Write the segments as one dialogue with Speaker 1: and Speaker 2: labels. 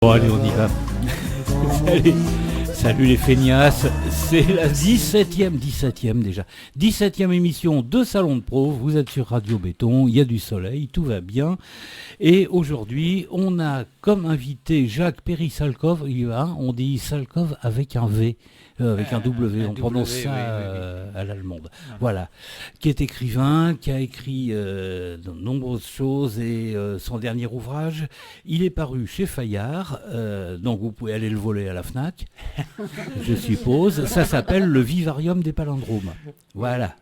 Speaker 1: Bon allez, on y va. Salut les feignasses, c'est la 17e déjà. 17e émission de Salon de Pro, vous êtes sur Radio Béton, il y a du soleil, tout va bien. Et aujourd'hui, on a comme invité Jacques Perry-Salkov, on dit Salkov avec un V. Avec un W, on prononce ça à l'allemande. Voilà, qui est écrivain, qui a écrit de nombreuses choses et son dernier ouvrage, il est paru chez Fayard, donc vous pouvez aller le voler à la Fnac, je suppose. Ça s'appelle Le Vivarium des palindromes. Voilà.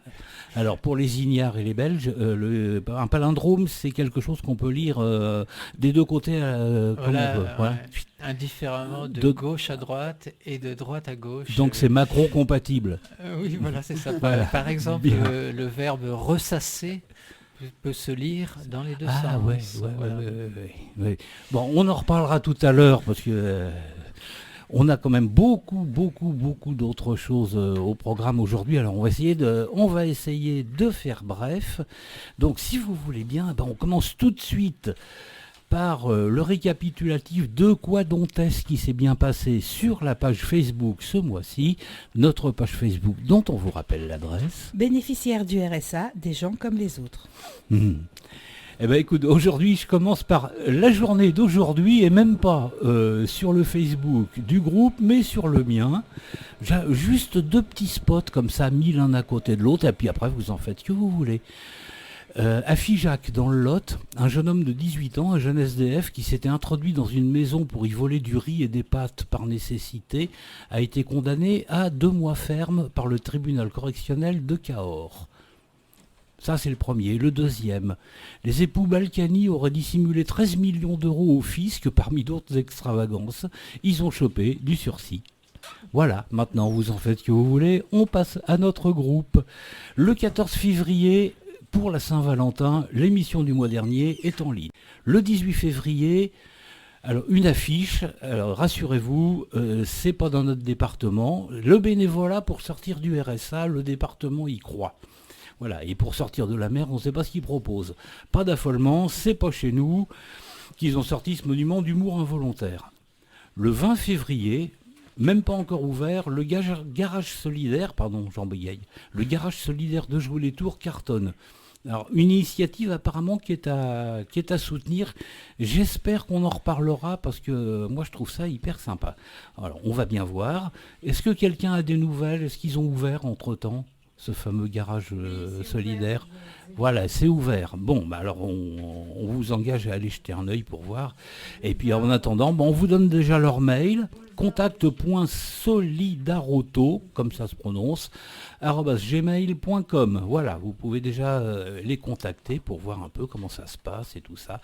Speaker 1: Alors pour les ignares et les Belges, un palindrome c'est quelque chose qu'on peut lire des deux côtés comme on peut. Voilà.
Speaker 2: Indifféremment de gauche à droite et de droite à gauche.
Speaker 1: Donc c'est Macron compatible.
Speaker 2: Oui, voilà, c'est ça.
Speaker 1: Voilà.
Speaker 2: Par exemple, le verbe ressasser peut se lire dans les deux sens.
Speaker 1: Ah ouais. Bon, on en reparlera tout à l'heure parce que on a quand même beaucoup d'autres choses au programme aujourd'hui. Alors on va essayer de faire bref. Donc si vous voulez bien, on commence tout de suite par le récapitulatif de quoi dont est-ce qui s'est bien passé sur la page Facebook ce mois-ci, notre page Facebook dont on vous rappelle l'adresse.
Speaker 3: Bénéficiaires du RSA, des gens comme les autres.
Speaker 1: Eh bien écoute, aujourd'hui je commence par la journée d'aujourd'hui et même pas sur le Facebook du groupe mais sur le mien. J'ai juste deux petits spots comme ça mis l'un à côté de l'autre et puis après vous en faites ce que vous voulez. À Figeac, dans le Lot, un jeune homme de 18 ans, un jeune SDF qui s'était introduit dans une maison pour y voler du riz et des pâtes par nécessité, a été condamné à 2 mois ferme par le tribunal correctionnel de Cahors. Ça, c'est le premier. Le deuxième, les époux Balkany auraient dissimulé 13 millions d'euros au fisc parmi d'autres extravagances. Ils ont chopé du sursis. Voilà, maintenant vous en faites ce que vous voulez. On passe à notre groupe. Le 14 février... Pour la Saint-Valentin, l'émission du mois dernier est en ligne. Le 18 février, alors une affiche, alors rassurez-vous, c'est pas dans notre département. Le bénévolat pour sortir du RSA, le département y croit. Voilà, et pour sortir de la mer, on ne sait pas ce qu'ils proposent. Pas d'affolement, c'est pas chez nous qu'ils ont sorti ce monument d'humour involontaire. Le 20 février... Même pas encore ouvert, le garage solidaire, Jean Bégaye, le garage solidaire de Jouy-les-Tours cartonne. Alors, une initiative apparemment qui est à soutenir. J'espère qu'on en reparlera parce que moi je trouve ça hyper sympa. Alors, on va bien voir. Est-ce que quelqu'un a des nouvelles ? Est-ce qu'ils ont ouvert entre-temps ce fameux garage solidaire ? Voilà, c'est ouvert. Bon, alors on vous engage à aller jeter un œil pour voir. Et puis en attendant, on vous donne déjà leur mail, contact.solidaroto, comme ça se prononce, @gmail.com. Voilà, vous pouvez déjà les contacter pour voir un peu comment ça se passe et tout ça.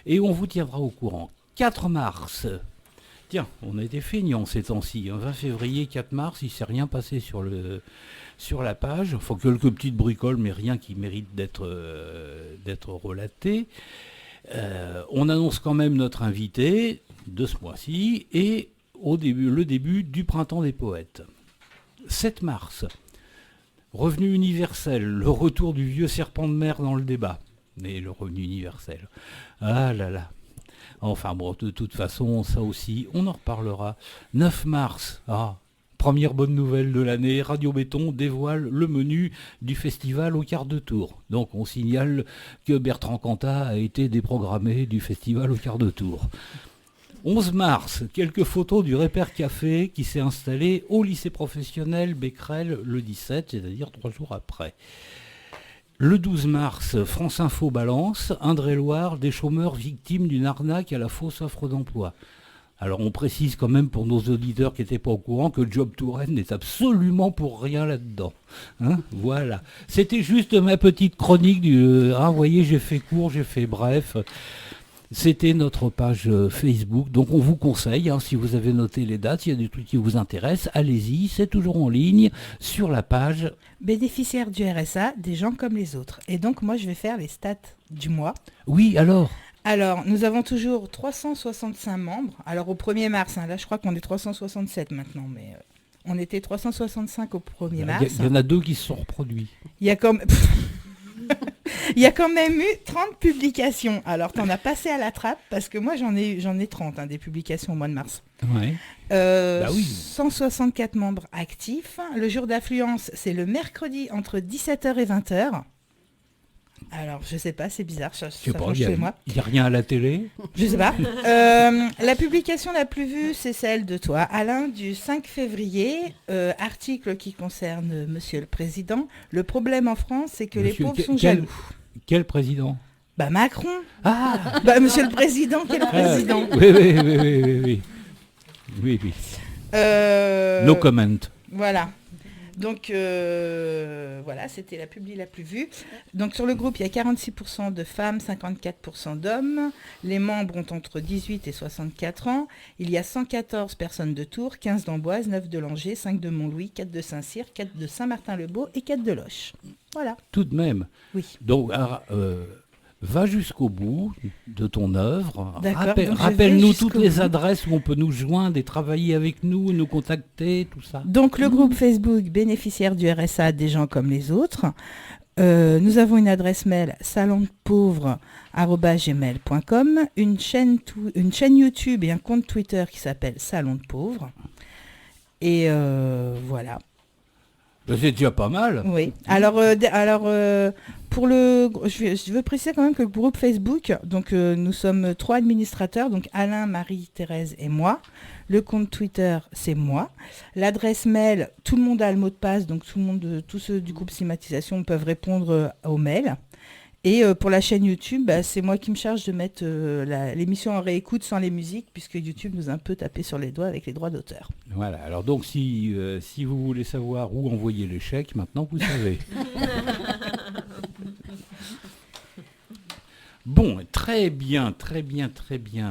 Speaker 1: Et on vous tiendra au courant. 4 mars. Tiens, on a été feignants ces temps-ci. 20 février, 4 mars, il ne s'est rien passé sur la page. Il faut quelques petites bricoles, mais rien qui mérite d'être relaté. On annonce quand même notre invité de ce mois-ci et le début du printemps des poètes. 7 mars, revenu universel, le retour du vieux serpent de mer dans le débat. Mais le revenu universel, ah là là. Enfin bon, de toute façon, ça aussi, on en reparlera. 9 mars, première bonne nouvelle de l'année, Radio Béton dévoile le menu du festival au quart de tour. Donc on signale que Bertrand Cantat a été déprogrammé du festival au quart de tour. 11 mars, quelques photos du Repère Café qui s'est installé au lycée professionnel Becquerel le 17, c'est-à-dire 3 jours après. Le 12 mars, France Info balance, Indre-et-Loire, des chômeurs victimes d'une arnaque à la fausse offre d'emploi. Alors on précise quand même pour nos auditeurs qui n'étaient pas au courant que Job Touraine n'est absolument pour rien là-dedans. Voilà. C'était juste ma petite chronique vous voyez, j'ai fait court, j'ai fait bref. C'était notre page Facebook, donc on vous conseille, si vous avez noté les dates, s'il y a des trucs qui vous intéressent, allez-y, c'est toujours en ligne sur la page.
Speaker 3: Bénéficiaires du RSA, des gens comme les autres. Et donc moi je vais faire les stats du mois.
Speaker 1: Oui, alors,
Speaker 3: nous avons toujours 365 membres. Alors au 1er mars, là je crois qu'on est 367 maintenant, mais on était 365 au 1er mars.
Speaker 1: Il y en a 2 qui se sont reproduits.
Speaker 3: Il y a comme... Il y a quand même eu 30 publications. Alors, t'en as passé à la trappe, parce que moi, j'en ai 30, des publications au mois de mars.
Speaker 1: Ouais. Bah oui.
Speaker 3: 164 membres actifs. Le jour d'affluence, c'est le mercredi entre 17h et 20h. Alors, je sais pas, c'est bizarre, ça
Speaker 1: Je sais pas,
Speaker 3: change
Speaker 1: il
Speaker 3: tous les mois.
Speaker 1: n'y a rien à la télé.
Speaker 3: Je sais pas. La publication la plus vue, c'est celle de toi, Alain, du 5 février. Article qui concerne Monsieur le Président. Le problème en France, c'est que les pauvres sont jaloux.
Speaker 1: Quel président?
Speaker 3: Bah Macron.
Speaker 1: Ah
Speaker 3: Bah Monsieur le Président, quel président?
Speaker 1: Oui. No comment.
Speaker 3: Voilà. Donc, voilà, c'était la publi la plus vue. Donc, sur le groupe, il y a 46% de femmes, 54% d'hommes. Les membres ont entre 18 et 64 ans. Il y a 114 personnes de Tours, 15 d'Amboise, 9 de Langeais, 5 de Montlouis, 4 de Saint-Cyr, 4 de Saint-Martin-le-Beau et 4 de Loches. Voilà.
Speaker 1: Tout de même.
Speaker 3: Oui.
Speaker 1: Donc, va jusqu'au bout de ton œuvre.
Speaker 3: D'accord, donc je
Speaker 1: Rappelle-nous
Speaker 3: vais
Speaker 1: toutes
Speaker 3: jusqu'au
Speaker 1: les
Speaker 3: bout.
Speaker 1: adresses où on peut nous joindre et travailler avec nous, nous contacter, tout ça.
Speaker 3: Donc, le groupe Facebook bénéficiaire du RSA des gens comme les autres. Nous avons une adresse mail salondepauvre@gmail.com, une chaîne YouTube et un compte Twitter qui s'appelle Salon de Pauvres. Et voilà.
Speaker 1: Ben, c'est déjà pas mal.
Speaker 3: Oui. Alors, je veux préciser quand même que le groupe Facebook, donc nous sommes 3 administrateurs, donc Alain, Marie, Thérèse et moi. Le compte Twitter, c'est moi. L'adresse mail, tout le monde a le mot de passe, donc tous ceux du groupe Stigmatisation peuvent répondre au mail. Et pour la chaîne YouTube, c'est moi qui me charge de mettre l'émission en réécoute sans les musiques, puisque YouTube nous a un peu tapé sur les doigts avec les droits d'auteur.
Speaker 1: Voilà, alors donc si vous voulez savoir où envoyer les chèques, maintenant vous savez. Bon, très bien,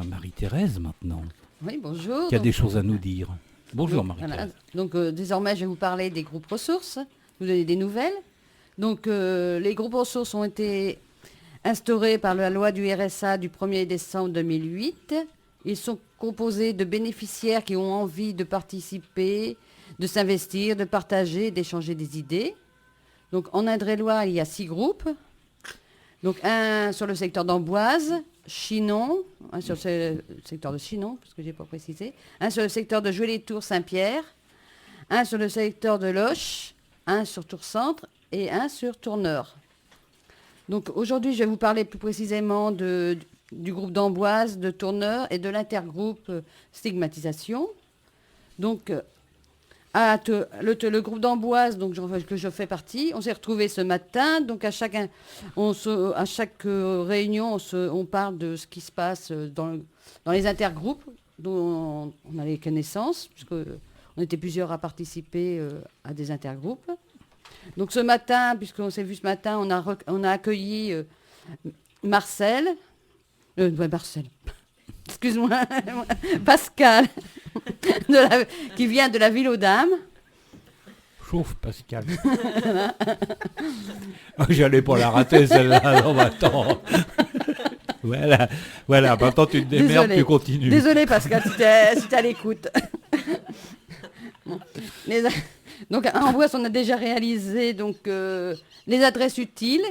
Speaker 1: Marie-Thérèse maintenant,
Speaker 4: Oui, bonjour.
Speaker 1: qui a des choses à nous dire. Bonjour Marie-Thérèse.
Speaker 4: Voilà. Donc désormais, je vais vous parler des groupes ressources, vous donner des nouvelles. Donc les groupes ressources ont été instaurés par la loi du RSA du 1er décembre 2008. Ils sont composés de bénéficiaires qui ont envie de participer, de s'investir, de partager, d'échanger des idées. Donc en Indre-et-Loire, il y a 6 groupes. Donc un sur le secteur d'Amboise, Chinon, un sur le secteur de Chinon, parce que je n'ai pas précisé, un sur le secteur de Joué-les-Tours, Saint-Pierre, un sur le secteur de Loches, un sur Tours-Centre et un sur Tours-Nord. Donc aujourd'hui, je vais vous parler plus précisément du groupe d'Amboise, de Tours-Nord et de l'intergroupe Stigmatisation. Donc le groupe d'Amboise, donc que je fais partie, on s'est retrouvés ce matin. Donc à chaque réunion, on parle de ce qui se passe dans les intergroupes dont on a les connaissances, puisqu'on était plusieurs à participer à des intergroupes. Donc ce matin, puisqu'on s'est vu ce matin, on a accueilli Marcel. Excuse-moi, Pascal, qui vient de la Ville aux Dames.
Speaker 1: Chauffe Pascal. J'allais pas la rater celle-là, non, attends. Voilà, maintenant tu te démerdes, tu continues.
Speaker 4: Désolé Pascal, si t'es à l'écoute. Bon. Donc à Amboise, on a déjà réalisé les adresses utiles.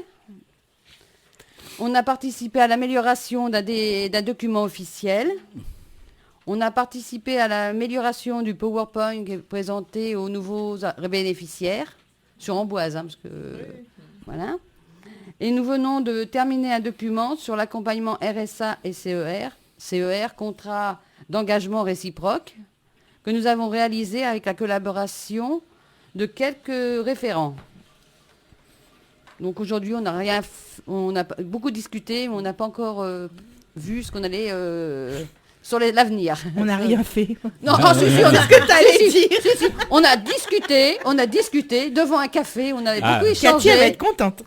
Speaker 4: On a participé à l'amélioration d'un document officiel. On a participé à l'amélioration du PowerPoint qui est présenté aux nouveaux bénéficiaires sur Amboise, parce que voilà. Et nous venons de terminer un document sur l'accompagnement RSA et CER, contrat d'engagement réciproque, que nous avons réalisé avec la collaboration de quelques référents. Donc aujourd'hui, on a beaucoup discuté, mais on n'a pas encore vu ce qu'on allait sur l'avenir.
Speaker 3: On n'a rien fait.
Speaker 4: Non, on a discuté devant un café, on avait beaucoup échangé.
Speaker 3: Cathy va être contente.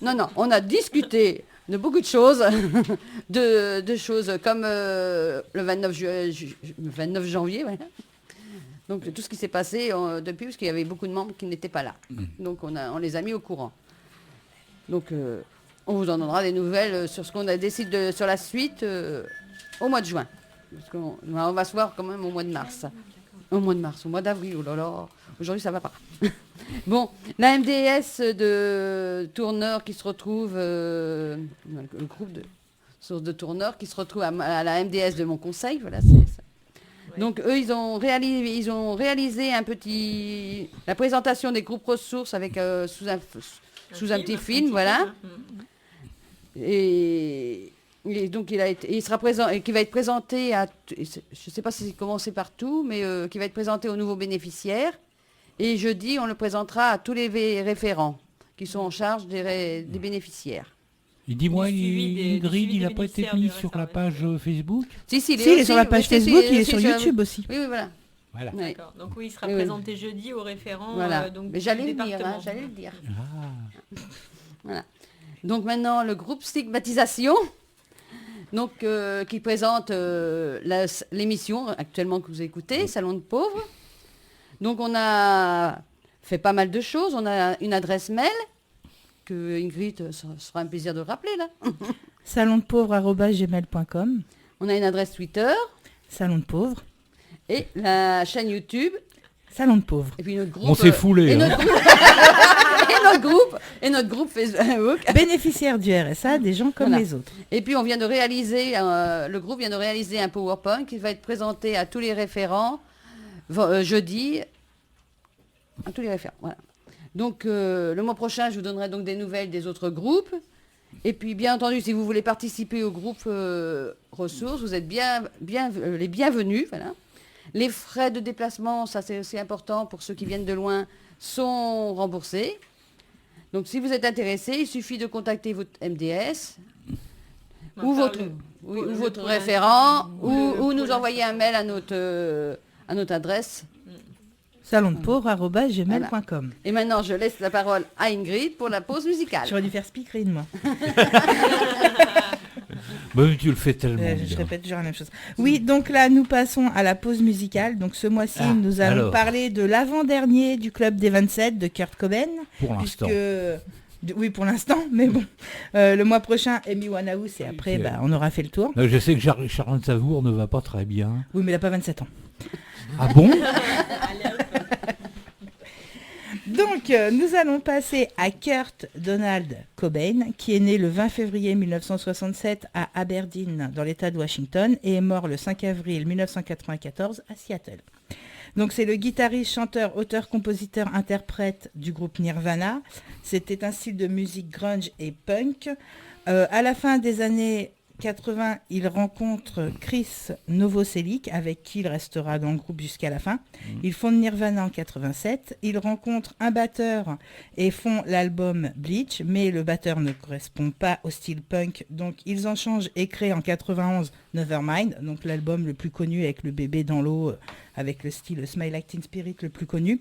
Speaker 4: Non, on a discuté de beaucoup de choses, de choses comme le 29 janvier, voilà. Donc tout ce qui s'est passé depuis, parce qu'il y avait beaucoup de membres qui n'étaient pas là. Donc on les a mis au courant. Donc on vous en donnera des nouvelles sur ce qu'on a décidé sur la suite au mois de juin. Parce qu'on va se voir quand même au mois de mars. Au mois de mars, au mois d'avril, oh là là, aujourd'hui ça va pas. Bon, la MDS de tourneurs qui se retrouve, le groupe de sources de tourneurs qui se retrouve à la MDS de mon conseil, voilà, c'est ça.
Speaker 5: Ouais.
Speaker 4: Donc eux, ils ont réalisé la présentation des groupes ressources avec sous un petit film, voilà. Et donc il sera présent et qui va être présenté je ne sais pas si c'est commencé partout, mais qui va être présenté aux nouveaux bénéficiaires. Et jeudi, on le présentera à tous les référents qui sont en charge des bénéficiaires.
Speaker 1: Et dis-moi,
Speaker 5: Du suivi du
Speaker 1: Ingrid,
Speaker 5: suivi
Speaker 1: il
Speaker 5: des
Speaker 1: n'a pas été
Speaker 5: bénéficiaires
Speaker 1: mis
Speaker 5: du
Speaker 1: sur la
Speaker 5: réservé.
Speaker 1: page Facebook?
Speaker 4: Si,
Speaker 3: Si, il est
Speaker 4: aussi,
Speaker 3: sur la page
Speaker 4: oui,
Speaker 3: Facebook, il est
Speaker 4: aussi
Speaker 3: sur YouTube aussi.
Speaker 4: Oui, voilà.
Speaker 1: Voilà.
Speaker 4: Oui.
Speaker 5: D'accord. Donc oui, il sera
Speaker 4: Oui, oui.
Speaker 5: présenté jeudi aux référents.
Speaker 4: Voilà.
Speaker 5: Donc,
Speaker 4: Mais
Speaker 5: du
Speaker 4: j'allais le dire,
Speaker 5: département.
Speaker 4: hein, j'allais le dire.
Speaker 1: Ah.
Speaker 4: Voilà. Donc maintenant, le groupe Stigmatisation, donc, qui présente l'émission actuellement que vous écoutez, Salon de pauvres. Donc on a fait pas mal de choses. On a une adresse mail que Ingrid, ça sera un plaisir de rappeler là.
Speaker 3: salondepauvre@gmail.com.
Speaker 4: On a une adresse Twitter
Speaker 3: Salon de pauvres.
Speaker 4: et la chaîne YouTube.
Speaker 3: Salon de pauvres.
Speaker 4: Et puis notre groupe.
Speaker 1: On s'est foulé.
Speaker 4: Et
Speaker 1: hein.
Speaker 4: notre groupe Facebook.
Speaker 3: Bénéficiaires du RSA, des gens comme
Speaker 4: Voilà.
Speaker 3: les autres.
Speaker 4: Et puis le groupe vient de réaliser un PowerPoint qui va être présenté à tous les référents jeudi. À tous les référents, voilà. Donc le mois prochain, je vous donnerai donc des nouvelles des autres groupes. Et puis bien entendu, si vous voulez participer au groupe ressources, vous êtes les bienvenus. Voilà. Les frais de déplacement, ça c'est aussi important pour ceux qui viennent de loin, sont remboursés. Donc si vous êtes intéressé, il suffit de contacter votre MDS ou
Speaker 5: Enfin,
Speaker 4: votre
Speaker 5: pour
Speaker 4: référent
Speaker 5: ou
Speaker 4: ou
Speaker 5: le-
Speaker 4: nous
Speaker 5: pour
Speaker 4: envoyer un mail à notre adresse.
Speaker 3: salondepauvre@gmail.com.
Speaker 4: Et maintenant, je laisse la parole à Ingrid pour la pause musicale.
Speaker 3: J'aurais dû faire speakerine, moi.
Speaker 1: Bah, tu le fais tellement
Speaker 3: Je
Speaker 1: bien.
Speaker 3: répète toujours la même chose. Oui, donc là, nous passons à la pause musicale. Donc ce mois-ci,
Speaker 1: Ah,
Speaker 3: nous allons
Speaker 1: alors.
Speaker 3: parler de l'avant-dernier du Club des 27 de Kurt Cobain.
Speaker 1: Pour l'instant.
Speaker 3: Oui, pour l'instant, mais bon. Le mois prochain, Amy Winehouse, et après,
Speaker 1: Ok.
Speaker 3: on aura fait le tour.
Speaker 1: Je sais que Charles Savour ne va pas très bien.
Speaker 3: Oui, mais il n'a pas 27 ans.
Speaker 1: Ah bon?
Speaker 3: Donc, nous allons passer à Kurt Donald Cobain, qui est né le 20 février 1967 à Aberdeen, dans l'État de Washington, et est mort le 5 avril 1994 à Seattle. Donc, c'est le guitariste, chanteur, auteur, compositeur, interprète du groupe Nirvana. C'était un style de musique grunge et punk. À la fin des années 80, il rencontre Chris Novoselic, avec qui il restera dans le groupe jusqu'à la fin. Ils fondent Nirvana en 87. Ils rencontrent un batteur et font l'album Bleach, mais le batteur ne correspond pas au style punk. Donc ils en changent et créent en 91 Nevermind, donc l'album le plus connu avec le bébé dans l'eau, avec le style Smile Like Teen Spirit le plus connu.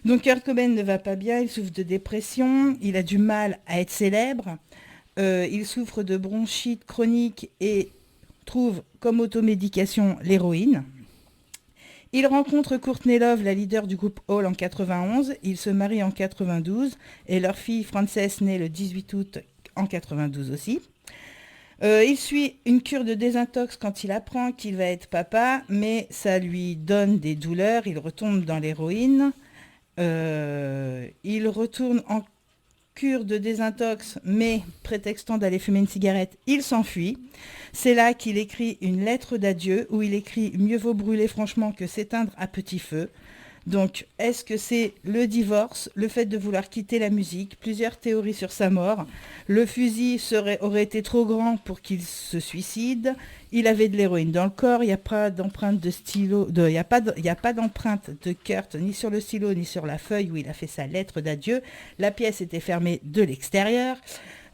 Speaker 3: Donc Kurt Cobain ne va pas bien, il souffre de dépression, il a du mal à être célèbre. Il souffre de bronchite chronique et trouve comme automédication l'héroïne. Il rencontre Courtney Love, la leader du groupe Hall, en 91. Ils se marient en 92 et leur fille Frances naît le 18 août en 92 aussi. Il suit une cure de désintox quand il apprend qu'il va être papa, mais ça lui donne des douleurs. Il retombe dans l'héroïne. Il retourne en cure de désintox, mais prétextant d'aller fumer une cigarette, il s'enfuit. C'est là qu'il écrit une lettre d'adieu où il écrit « Mieux vaut brûler franchement que s'éteindre à petit feu ». Donc, est-ce que c'est le divorce, le fait de vouloir quitter la musique, plusieurs théories sur sa mort, le fusil aurait été trop grand pour qu'il se suicide, il avait de l'héroïne dans le corps, il n'y a pas d'empreinte de stylo, il n'y a pas d'empreinte de Kurt ni sur le stylo ni sur la feuille où il a fait sa lettre d'adieu, la pièce était fermée de l'extérieur.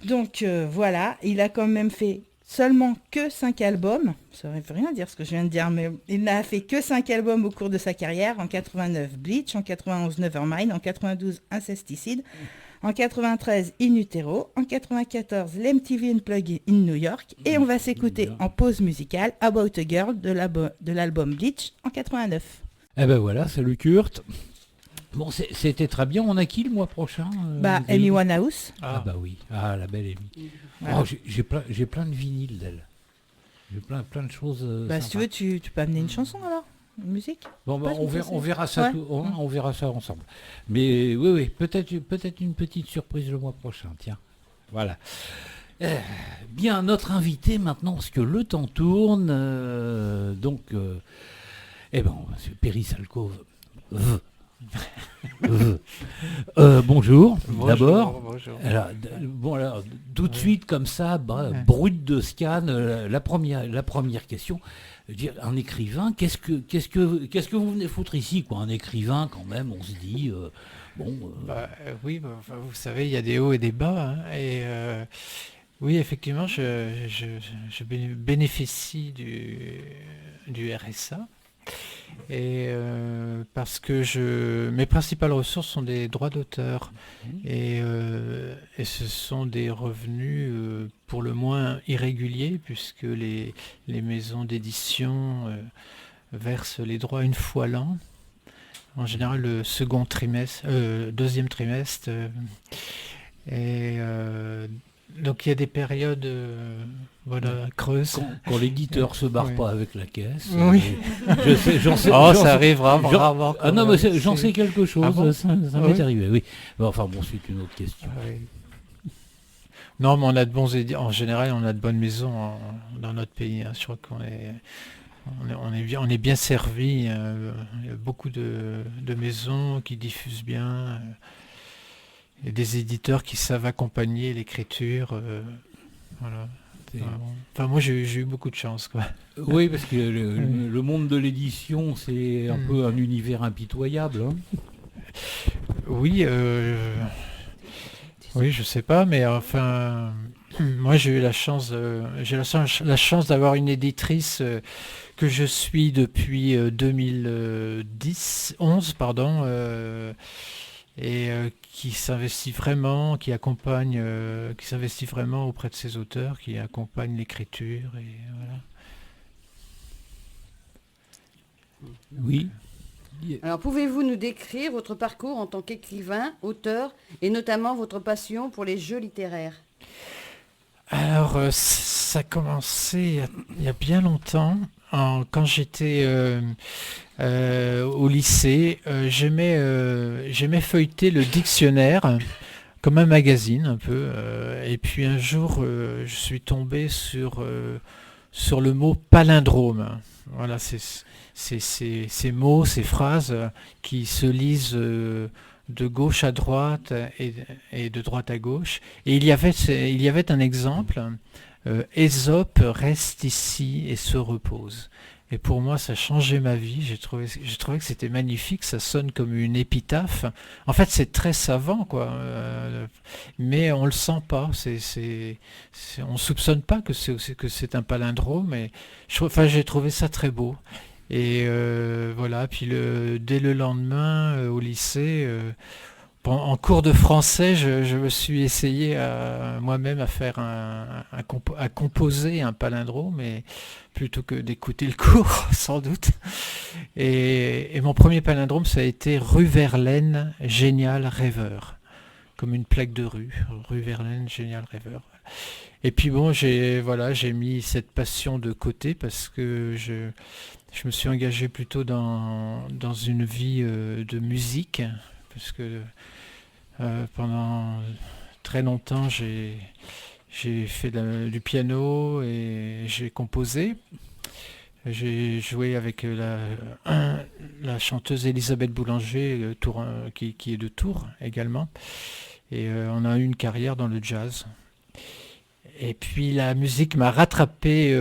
Speaker 3: Donc voilà, il a quand même fait seulement que 5 albums, ça ne veut rien dire ce que je viens de dire, mais il n'a fait que 5 albums au cours de sa carrière, en 89 Bleach, en 91 Nevermind, en 92 Incesticide, en 93 In Utero, en 94 l'MTV Unplugged in New York, et on va s'écouter en pause musicale About a Girl de l'album Bleach en 89.
Speaker 1: Eh ben voilà, c'est le Kurt. Bon, c'était très bien. On a qui le mois prochain
Speaker 3: Amy Winehouse.
Speaker 1: Ah bah oui, la belle Amy.
Speaker 3: Voilà.
Speaker 1: Oh, j'ai plein de vinyles d'elle. J'ai plein de choses.
Speaker 3: Si tu veux, tu peux amener une chanson alors. musique.
Speaker 1: Bon, bah,
Speaker 3: Pas
Speaker 1: on
Speaker 3: tout
Speaker 1: verra,
Speaker 3: casser.
Speaker 1: on verra ça,
Speaker 3: Ouais.
Speaker 1: on verra ça ensemble. Mais oui, peut-être une petite surprise le mois prochain. Tiens, voilà. Bien, notre invité maintenant, parce que le temps tourne, c'est Perry Salkov. Bonjour, d'abord.
Speaker 2: Bonjour.
Speaker 1: Alors, tout de suite comme ça,
Speaker 2: Ouais.
Speaker 1: brut de scan, la première question. Je veux dire, un écrivain, qu'est-ce que vous venez foutre ici, quoi? Un écrivain, quand même, on se dit,
Speaker 2: Oui, enfin, vous savez, il y a des hauts et des bas, hein, oui, effectivement, je bénéficie du RSA. Et parce que mes principales ressources sont des droits d'auteur et ce sont des revenus pour le moins irréguliers puisque les maisons d'édition versent les droits une fois l'an, en général le deuxième trimestre donc il y a des périodes creuses.
Speaker 1: quand l'éditeur se barre
Speaker 2: Ouais.
Speaker 1: pas avec la caisse.
Speaker 2: Oui.
Speaker 1: J'en sais.
Speaker 2: Oh,
Speaker 1: j'en sais-
Speaker 2: ça arrivera
Speaker 1: j'en-
Speaker 2: rarement.
Speaker 1: Ah non, mais j'en sais quelque chose.
Speaker 2: Ah bon
Speaker 1: ça m'est
Speaker 2: Oui.
Speaker 1: arrivé, oui. Bon, enfin bon, c'est une autre question.
Speaker 2: Ouais. Non, mais on a de bons en général, on a de bonnes maisons dans notre pays, hein. Je crois on est bien servi. Il y a beaucoup de maisons qui diffusent bien. Et des éditeurs qui savent accompagner l'écriture. Voilà.
Speaker 1: C'est-
Speaker 2: Enfin, moi, j'ai eu beaucoup de chance, quoi.
Speaker 1: Oui, parce que le monde de l'édition, c'est un
Speaker 2: Mm.
Speaker 1: peu un univers impitoyable. Hein.
Speaker 2: Oui, oui, je sais pas, mais enfin, moi j'ai eu la chance, la chance d'avoir une éditrice que je suis depuis 2011, pardon, et qui s'investit vraiment, qui s'investit vraiment auprès de ses auteurs, qui accompagne l'écriture, et voilà.
Speaker 1: Oui.
Speaker 4: Alors, pouvez-vous nous décrire votre parcours en tant qu'écrivain, auteur, et notamment votre passion pour les jeux littéraires?
Speaker 2: Alors, ça a commencé il y a bien longtemps. Quand j'étais au lycée, j'aimais feuilleter le dictionnaire comme un magazine un peu. Et puis un jour, je suis tombé sur le mot palindrome. Voilà, ces mots, ces phrases qui se lisent de gauche à droite et de droite à gauche. Et il y avait un exemple, Ésope reste ici et se repose. Et pour moi, ça changeait ma vie. J'ai trouvé que c'était magnifique. Ça sonne comme une épitaphe. En fait, c'est très savant, quoi. Mais on le sent pas. On soupçonne pas que c'est un palindrome. Mais j'ai trouvé ça très beau. Et voilà. Puis dès le lendemain, au lycée, en cours de français, je me suis essayé moi-même à faire à composer un palindrome, mais plutôt que d'écouter le cours, sans doute. Et mon premier palindrome, ça a été rue Verlaine, génial rêveur. Comme une plaque de rue Verlaine, génial rêveur. Et puis bon, j'ai mis cette passion de côté parce que je me suis engagé plutôt dans une vie de musique, parce que pendant très longtemps, j'ai fait du piano et j'ai composé. J'ai joué avec la chanteuse Elisabeth Boulanger, qui est de Tours également. Et on a eu une carrière dans le jazz. Et puis la musique m'a rattrapé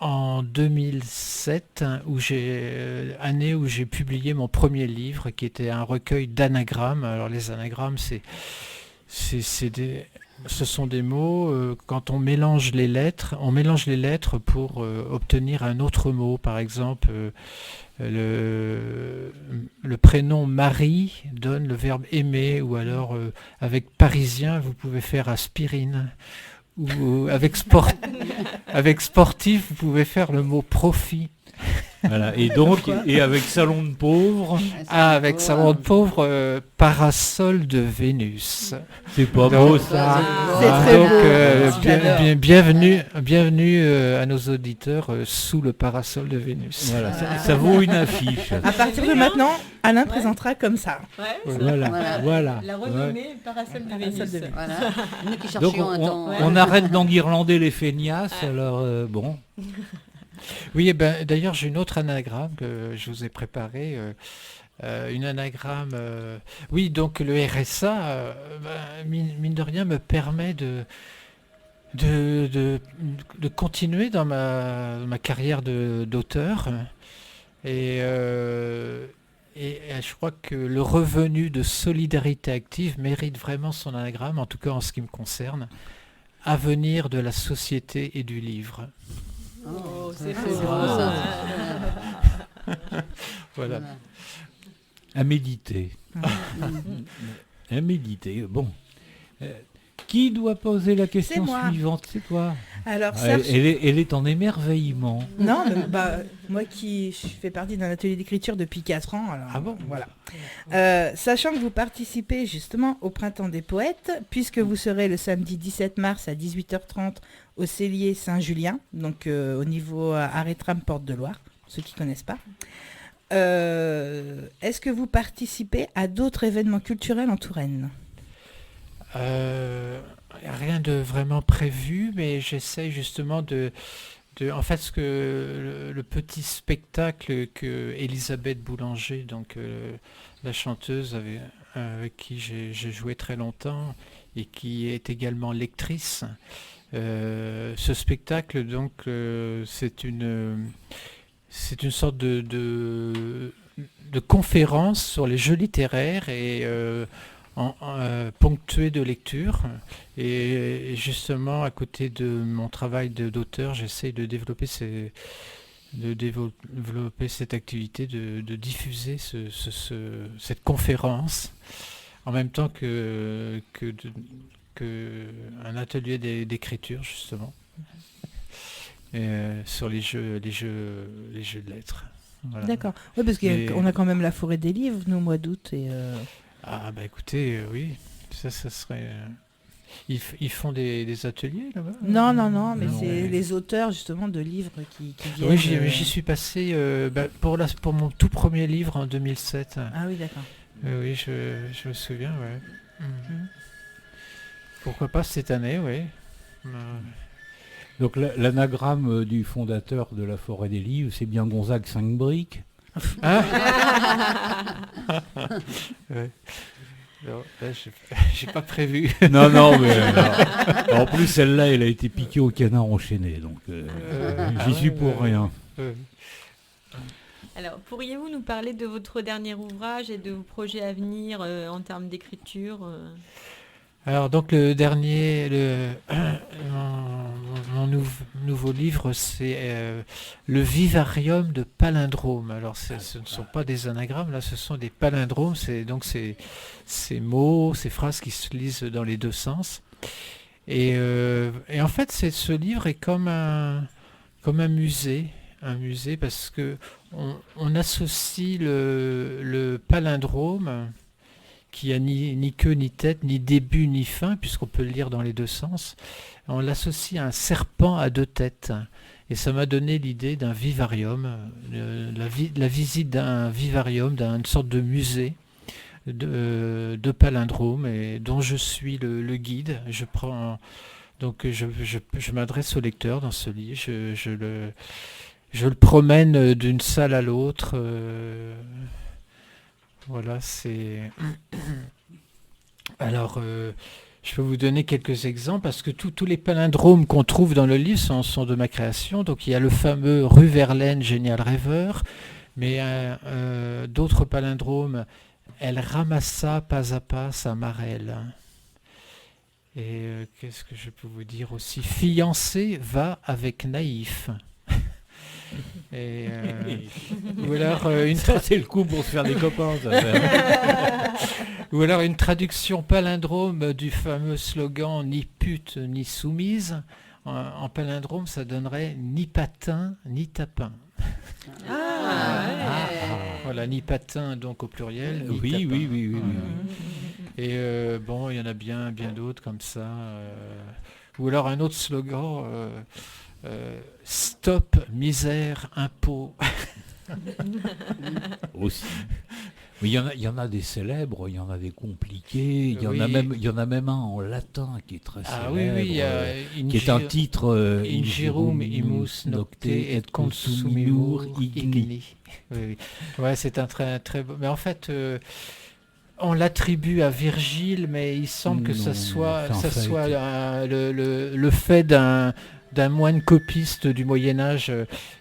Speaker 2: en 2007, année où j'ai publié mon premier livre, qui était un recueil d'anagrammes. Alors les anagrammes, ce sont des mots, quand on mélange les lettres pour obtenir un autre mot. Par exemple, le prénom Marie donne le verbe aimer, ou alors avec parisien, vous pouvez faire aspirine. Ou avec sportif, vous pouvez faire le mot profit.
Speaker 1: Voilà. Et donc, et avec salon de pauvre,
Speaker 2: Avec Salon de pauvre, parasol de Vénus.
Speaker 1: c'est pas
Speaker 2: Donc,
Speaker 1: beau ça.
Speaker 3: C'est très
Speaker 2: donc,
Speaker 3: beau. J'adore.
Speaker 2: bienvenue à nos auditeurs sous le parasol de Vénus.
Speaker 1: Voilà, ça vaut une affiche.
Speaker 3: À partir de maintenant, Alain présentera comme ça.
Speaker 5: Ouais,
Speaker 1: Voilà.
Speaker 5: la
Speaker 1: Ouais.
Speaker 5: renommée Parasol de
Speaker 3: Parasol
Speaker 5: Vénus.
Speaker 3: de Vénus.
Speaker 4: Voilà. Nous qui
Speaker 1: Donc
Speaker 4: cherchions un temps.
Speaker 1: on arrête d'enguirlander les feignasses, alors bon.
Speaker 2: Oui, et ben, d'ailleurs, j'ai une autre anagramme que je vous ai préparée. Une anagramme. Oui, donc le RSA, mine de rien, me permet de continuer dans ma carrière d'auteur. Et je crois que le revenu de solidarité active mérite vraiment son anagramme, en tout cas en ce qui me concerne. Avenir de la société et du livre.
Speaker 5: Oh,
Speaker 4: c'est
Speaker 5: c'est
Speaker 4: beau,
Speaker 5: beau.
Speaker 4: ça.
Speaker 2: Voilà.
Speaker 1: À méditer. À méditer. Bon. Qui doit poser la question
Speaker 3: moi.
Speaker 1: suivante? C'est toi.
Speaker 3: Alors,
Speaker 1: Elle,
Speaker 3: Serge,
Speaker 1: elle est en émerveillement.
Speaker 3: non, mais, moi qui je fais partie d'un atelier d'écriture depuis 4 ans, alors
Speaker 1: Ah bon?
Speaker 3: voilà. Sachant que vous participez justement au Printemps des Poètes, puisque vous serez le samedi 17 mars à 18h30 au Cellier Saint-Julien, donc au niveau Arrêtram Porte de Loire, ceux qui ne connaissent pas. Est-ce que vous participez à d'autres événements culturels en Touraine?
Speaker 2: Rien de vraiment prévu, mais j'essaie justement en fait, ce que le petit spectacle que Elisabeth Boulanger, donc la chanteuse avec qui j'ai joué très longtemps et qui est également lectrice, ce spectacle, donc, c'est une sorte de conférence sur les jeux littéraires et ponctué de lecture, et justement à côté de mon travail d'auteur, j'essaie de développer cette activité de diffuser cette conférence en même temps que un atelier d'écriture justement sur les jeux de lettres. Voilà.
Speaker 3: D'accord. Oui, parce qu'on a quand même la forêt des livres, nous, au mois d'août.
Speaker 2: Ah bah écoutez, oui, ça serait... Ils font des ateliers là-bas?
Speaker 3: Non, mais
Speaker 2: Non,
Speaker 3: c'est
Speaker 2: ouais.
Speaker 3: les auteurs justement de livres qui viennent.
Speaker 2: Oui, j'y suis passé pour mon tout premier livre en 2007.
Speaker 3: Ah oui, d'accord.
Speaker 2: Oui, je me souviens, ouais.
Speaker 3: Mhm.
Speaker 2: Pourquoi pas cette année, oui.
Speaker 1: Donc l'anagramme du fondateur de la Forêt des Livres, c'est bien Gonzague 5 briques.
Speaker 2: Hein? Ouais. Non, là, j'ai pas prévu.
Speaker 1: Non, mais en plus celle-là, elle a été piquée au canard enchaîné, donc j'y suis pour rien.
Speaker 5: Alors, pourriez-vous nous parler de votre dernier ouvrage et de vos projets à venir en termes d'écriture
Speaker 2: Alors donc le dernier, mon nouveau livre, c'est Le Vivarium de Palindrome. Alors ce ne sont pas des anagrammes, là ce sont des palindromes, c'est ces mots, ces phrases qui se lisent dans les deux sens. Et en fait ce livre est comme un musée parce que on associe le palindrome qui a ni queue ni tête, ni début ni fin, puisqu'on peut le lire dans les deux sens. On l'associe à un serpent à deux têtes. Et ça m'a donné l'idée d'un vivarium, la visite d'un vivarium, d'une sorte de musée de palindrome, et dont je suis le guide. Je m'adresse au lecteur dans ce livre. Je le promène d'une salle à l'autre. Voilà, c'est... Alors, je peux vous donner quelques exemples, parce que tous les palindromes qu'on trouve dans le livre sont de ma création. Donc, il y a le fameux Rue Verlaine, génial rêveur, mais d'autres palindromes, elle ramassa pas à pas sa marelle. Et qu'est-ce que je peux vous dire aussi? Fiancé va avec naïf. Et, ou alors
Speaker 1: Ça, c'est le coup pour se faire des copains. Ça.
Speaker 2: Ou alors une traduction palindrome du fameux slogan ni pute ni soumise. En palindrome, ça donnerait ni patin ni tapin.
Speaker 3: Ah,
Speaker 2: Voilà, ni patin donc au pluriel. Ni
Speaker 1: Oui,
Speaker 2: tapin.
Speaker 1: oui, oui, oui, oui.
Speaker 2: Voilà. Et bon, il y en a bien d'autres comme ça. Ou alors un autre slogan, stop, misère, impôt.
Speaker 1: Aussi. Mais il y en a des célèbres, il y en a des compliqués, il y en a même un en latin qui est très célèbre.
Speaker 2: Ah oui, oui, il y a
Speaker 1: qui est un titre
Speaker 2: Ingirum imus nocte et consumiur igni. Oui, oui. Ouais, c'est un très très beau. Mais en fait, on l'attribue à Virgile, mais il semble que ça soit le fait d'un moine copiste du Moyen-Âge.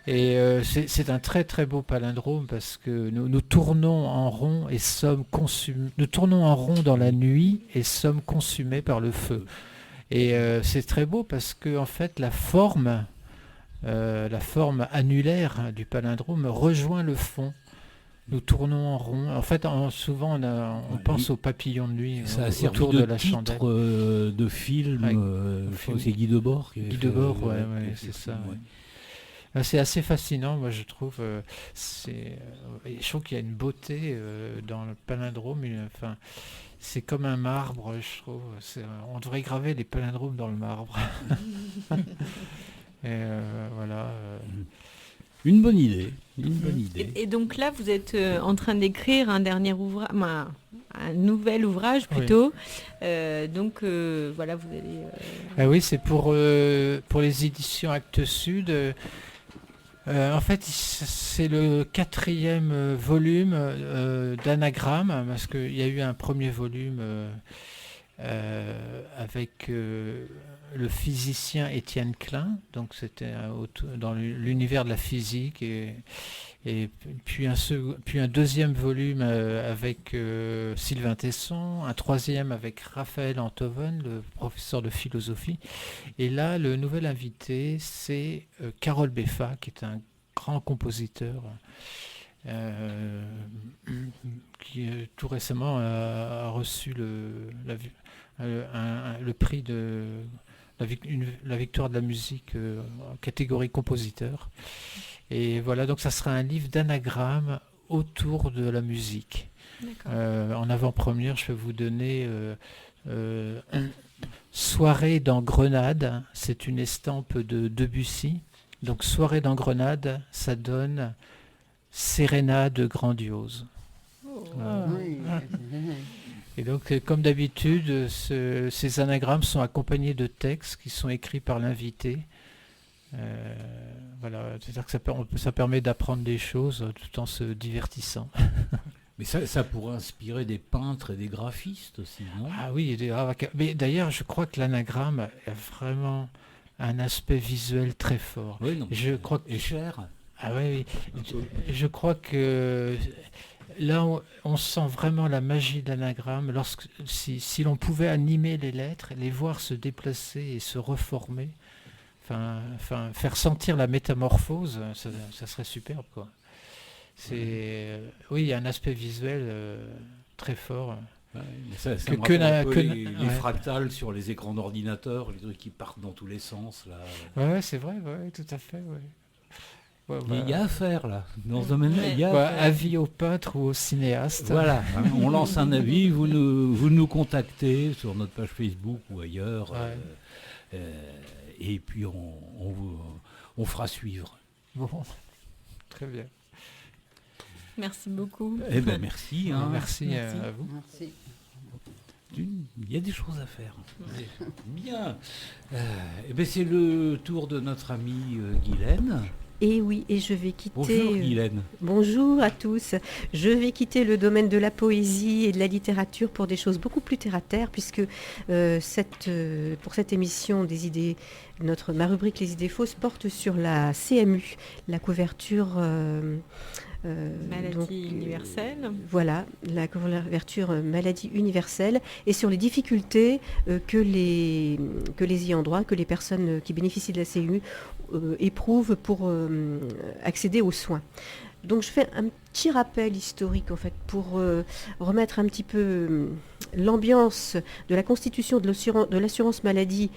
Speaker 2: Et c'est un très très beau palindrome parce que nous tournons en rond et sommes consumés. Nous tournons en rond dans la nuit et sommes consumés par le feu. Et c'est très beau parce que en fait la forme annulaire du palindrome rejoint le fond. Nous tournons en rond. En fait, souvent on pense aux papillons de nuit autour de la chandelle.
Speaker 1: De film, c'est Guy Debord.
Speaker 2: Guy Debord, ouais, c'est ça. Ouais. C'est assez fascinant, moi je trouve. Je trouve qu'il y a une beauté dans le palindrome. Enfin, c'est comme un marbre, je trouve. On devrait graver les palindromes dans le marbre. Et voilà.
Speaker 1: Une bonne idée.
Speaker 5: Et donc là, vous êtes en train d'écrire un dernier ouvrage, un nouvel ouvrage plutôt. Oui. Donc voilà, vous allez.
Speaker 2: Ah oui, c'est pour les éditions Actes Sud. En fait, c'est le 4e volume d'Anagramme, parce qu'il y a eu un premier volume avec le physicien Étienne Klein, donc c'était dans l'univers de la physique, et puis un deuxième volume avec Sylvain Tesson, un troisième avec Raphaël Enthoven, le professeur de philosophie, et là le nouvel invité c'est Carole Beffa, qui est un grand compositeur qui tout récemment a reçu le prix de la victoire de la musique en catégorie compositeur. Et voilà, donc ça sera un livre d'anagrammes autour de la musique. En avant-première, je vais vous donner Soirée dans Grenade, c'est une estampe de Debussy. Donc Soirée dans Grenade, ça donne Sérénade grandiose. Et donc, comme d'habitude, ces anagrammes sont accompagnés de textes qui sont écrits par l'invité. Voilà, c'est-à-dire que ça permet d'apprendre des choses tout en se divertissant.
Speaker 1: Mais ça pourrait inspirer des peintres et des graphistes aussi, non ?
Speaker 2: Ah oui, mais d'ailleurs, je crois que l'anagramme a vraiment un aspect visuel très fort.
Speaker 1: Oui, non,
Speaker 2: je crois que...
Speaker 1: Et cher.
Speaker 2: Ah oui. Je crois que... Là, on sent vraiment la magie de l'anagramme. Si l'on pouvait animer les lettres, les voir se déplacer et se reformer, enfin faire sentir la métamorphose, ça serait superbe, quoi. Oui, il y a un aspect visuel très fort.
Speaker 1: Ouais, ça les fractales sur les écrans d'ordinateur, les trucs qui partent dans tous les sens là.
Speaker 2: Ouais, c'est vrai, tout à fait. Ouais.
Speaker 1: Il y a à faire là, dans ce domaine-là. Il y a
Speaker 2: avis aux peintres ou aux cinéastes.
Speaker 1: Voilà, on lance un avis, vous nous contactez sur notre page Facebook ou ailleurs, et puis on fera suivre.
Speaker 2: Bon, très bien.
Speaker 5: Merci beaucoup.
Speaker 1: Eh ben merci.
Speaker 2: Merci à vous.
Speaker 4: Merci.
Speaker 1: Il y a des choses à faire. Bien. C'est le tour de notre amie Guylaine.
Speaker 6: Et oui, et je vais quitter...
Speaker 1: Bonjour Guylaine.
Speaker 6: Bonjour à tous. Je vais quitter le domaine de la poésie et de la littérature pour des choses beaucoup plus terre-à-terre, puisque pour cette émission des idées, ma rubrique Les idées fausses porte sur la CMU, la couverture...
Speaker 5: maladie universelle.
Speaker 6: Voilà, la couverture maladie universelle, et sur les difficultés que les ayants droit, que les personnes qui bénéficient de la CMU éprouvent pour accéder aux soins. Donc je fais un petit rappel historique en fait pour remettre un petit peu l'ambiance de la constitution de l'assurance maladie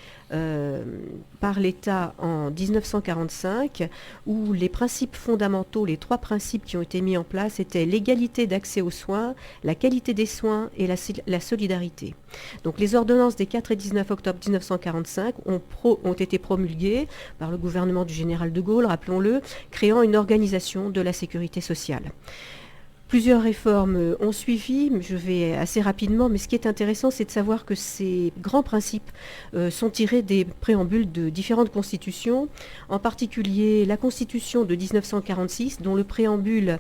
Speaker 6: par l'État en 1945, où les principes fondamentaux, les 3 principes qui ont été mis en place étaient l'égalité d'accès aux soins, la qualité des soins et la solidarité. Donc les ordonnances des 4 et 19 octobre 1945 ont été promulguées par le gouvernement du général de Gaulle, rappelons-le, créant une organisation de la sécurité sociale. Plusieurs réformes ont suivi, je vais assez rapidement, mais ce qui est intéressant, c'est de savoir que ces grands principes sont tirés des préambules de différentes constitutions, en particulier la Constitution de 1946, dont le préambule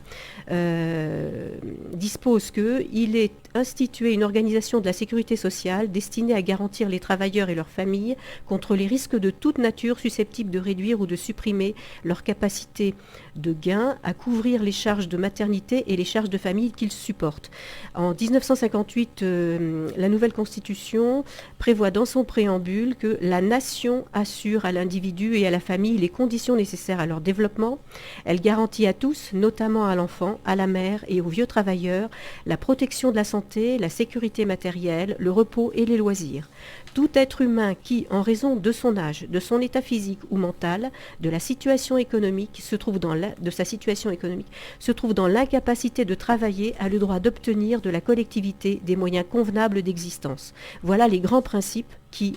Speaker 6: dispose qu'il est institué une organisation de la sécurité sociale destinée à garantir les travailleurs et leurs familles contre les risques de toute nature susceptibles de réduire ou de supprimer leur capacité de gain à couvrir les charges de maternité et les charges de famille qu'ils supportent. En 1958, la nouvelle Constitution prévoit dans son préambule que la nation assure à l'individu et à la famille les conditions nécessaires à leur développement. Elle garantit à tous, notamment à l'enfant, à la mère et aux vieux travailleurs, la protection de la santé, la sécurité matérielle, le repos et les loisirs. Tout être humain qui, en raison de son âge, de son état physique ou mental, de sa situation économique, se trouve dans l'incapacité de travailler, a le droit d'obtenir de la collectivité des moyens convenables d'existence. Voilà les grands principes qui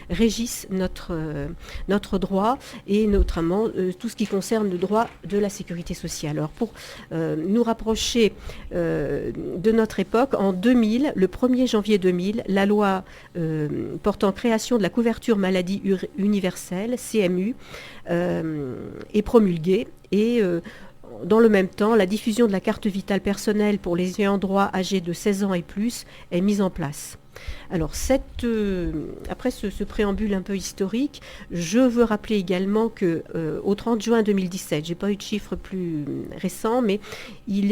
Speaker 6: régissent notre droit et notamment tout ce qui concerne le droit de la sécurité sociale. Alors pour nous rapprocher de notre époque, en 2000, le 1er janvier 2000, la loi portant création de la couverture maladie universelle, CMU, est promulguée et dans le même temps, la diffusion de la carte vitale personnelle pour les ayants droit âgés de 16 ans et plus est mise en place. Alors, après ce préambule un peu historique, je veux rappeler également qu'au 30 juin 2017, je n'ai pas eu de chiffres plus récents, mais il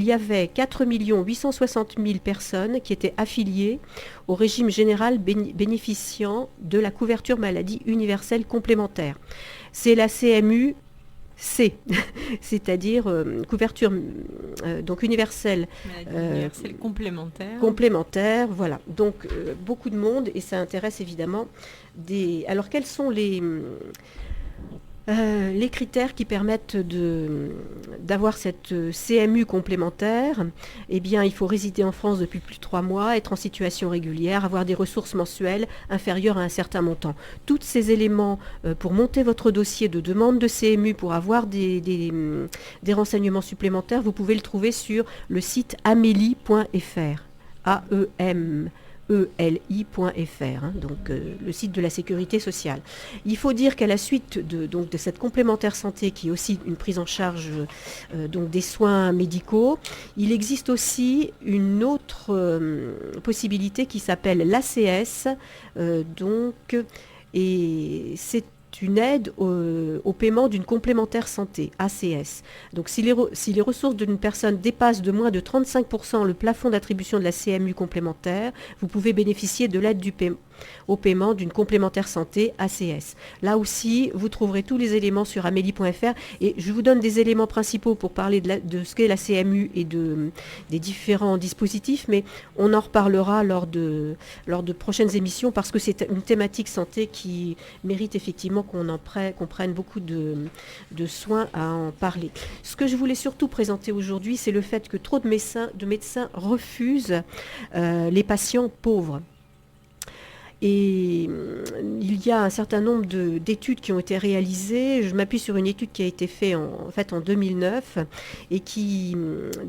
Speaker 6: y avait 4 860 000 personnes qui étaient affiliées au régime général bénéficiant de la couverture maladie universelle complémentaire. C'est la CMU C, c'est-à-dire couverture donc universelle,
Speaker 5: universelle complémentaire.
Speaker 6: Complémentaire, voilà. Donc beaucoup de monde et ça intéresse évidemment des. Alors quels sont les critères qui permettent d'avoir cette CMU complémentaire? Eh bien, il faut résider en France depuis plus de 3 mois, être en situation régulière, avoir des ressources mensuelles inférieures à un certain montant. Tous ces éléments pour monter votre dossier de demande de CMU, pour avoir des renseignements supplémentaires, vous pouvez le trouver sur le site amélie.fr. AEMELI.fr, donc le site de la sécurité sociale. Il faut dire qu'à la suite de cette complémentaire santé, qui est aussi une prise en charge donc des soins médicaux, il existe aussi une autre possibilité qui s'appelle l'ACS, et c'est une aide au paiement d'une complémentaire santé, ACS. Donc si les ressources d'une personne dépassent de moins de 35% le plafond d'attribution de la CMU complémentaire, vous pouvez bénéficier de l'aide au paiement d'une complémentaire santé ACS. Là aussi, vous trouverez tous les éléments sur amélie.fr et je vous donne des éléments principaux pour parler de ce qu'est la CMU et des différents dispositifs, mais on en reparlera lors de prochaines émissions parce que c'est une thématique santé qui mérite effectivement qu'on prenne beaucoup de soin à en parler. Ce que je voulais surtout présenter aujourd'hui, c'est le fait que trop de médecins refusent les patients pauvres. Et il y a un certain nombre d'études qui ont été réalisées. Je m'appuie sur une étude qui a été faite en 2009 et qui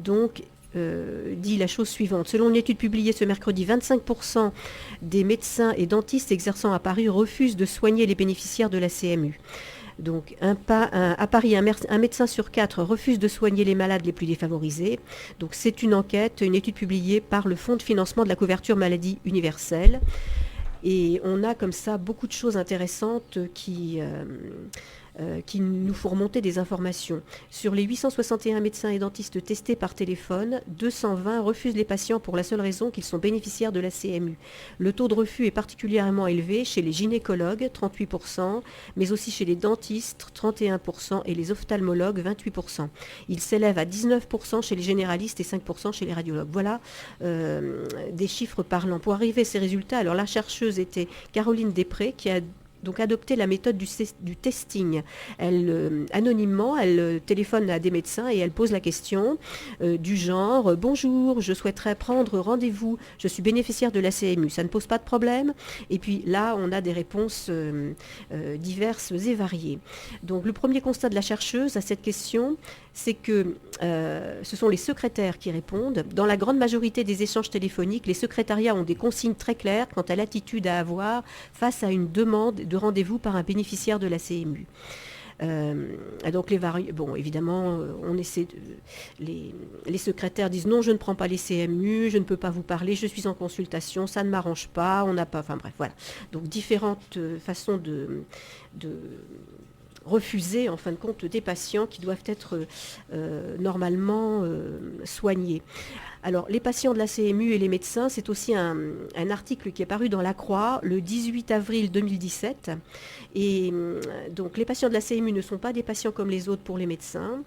Speaker 6: donc dit la chose suivante. Selon une étude publiée ce mercredi, 25% des médecins et dentistes exerçant à Paris refusent de soigner les bénéficiaires de la CMU. Donc à Paris, un médecin sur 4 refuse de soigner les malades les plus défavorisés. Donc c'est une étude publiée par le Fonds de financement de la couverture maladie universelle. Et on a comme ça beaucoup de choses intéressantes qui qui nous font remonter des informations. Sur les 861 médecins et dentistes testés par téléphone, 220 refusent les patients pour la seule raison qu'ils sont bénéficiaires de la CMU. Le taux de refus est particulièrement élevé chez les gynécologues, 38%, mais aussi chez les dentistes, 31%, et les ophtalmologues, 28%. Il s'élève à 19% chez les généralistes et 5% chez les radiologues. Voilà des chiffres parlants. Pour arriver à ces résultats, alors la chercheuse était Caroline Després, qui a donc adopter la méthode du testing. Anonymement, elle téléphone à des médecins et elle pose la question du genre « Bonjour, je souhaiterais prendre rendez-vous, je suis bénéficiaire de la CMU, ça ne pose pas de problème ?» Et puis là, on a des réponses diverses et variées. Donc le premier constat de la chercheuse à cette question, c'est que ce sont les secrétaires qui répondent. Dans la grande majorité des échanges téléphoniques, les secrétariats ont des consignes très claires quant à l'attitude à avoir face à une demande de rendez-vous par un bénéficiaire de la CMU. Donc évidemment, on essaie les secrétaires disent non, je ne prends pas les CMU, je ne peux pas vous parler, je suis en consultation, ça ne m'arrange pas, on n'a pas, enfin bref, voilà. Donc différentes façons de refuser en fin de compte des patients qui doivent être normalement soignés. Alors, les patients de la CMU et les médecins, c'est aussi un article qui est paru dans La Croix le 18 avril 2017. Et donc, les patients de la CMU ne sont pas des patients comme les autres pour les médecins.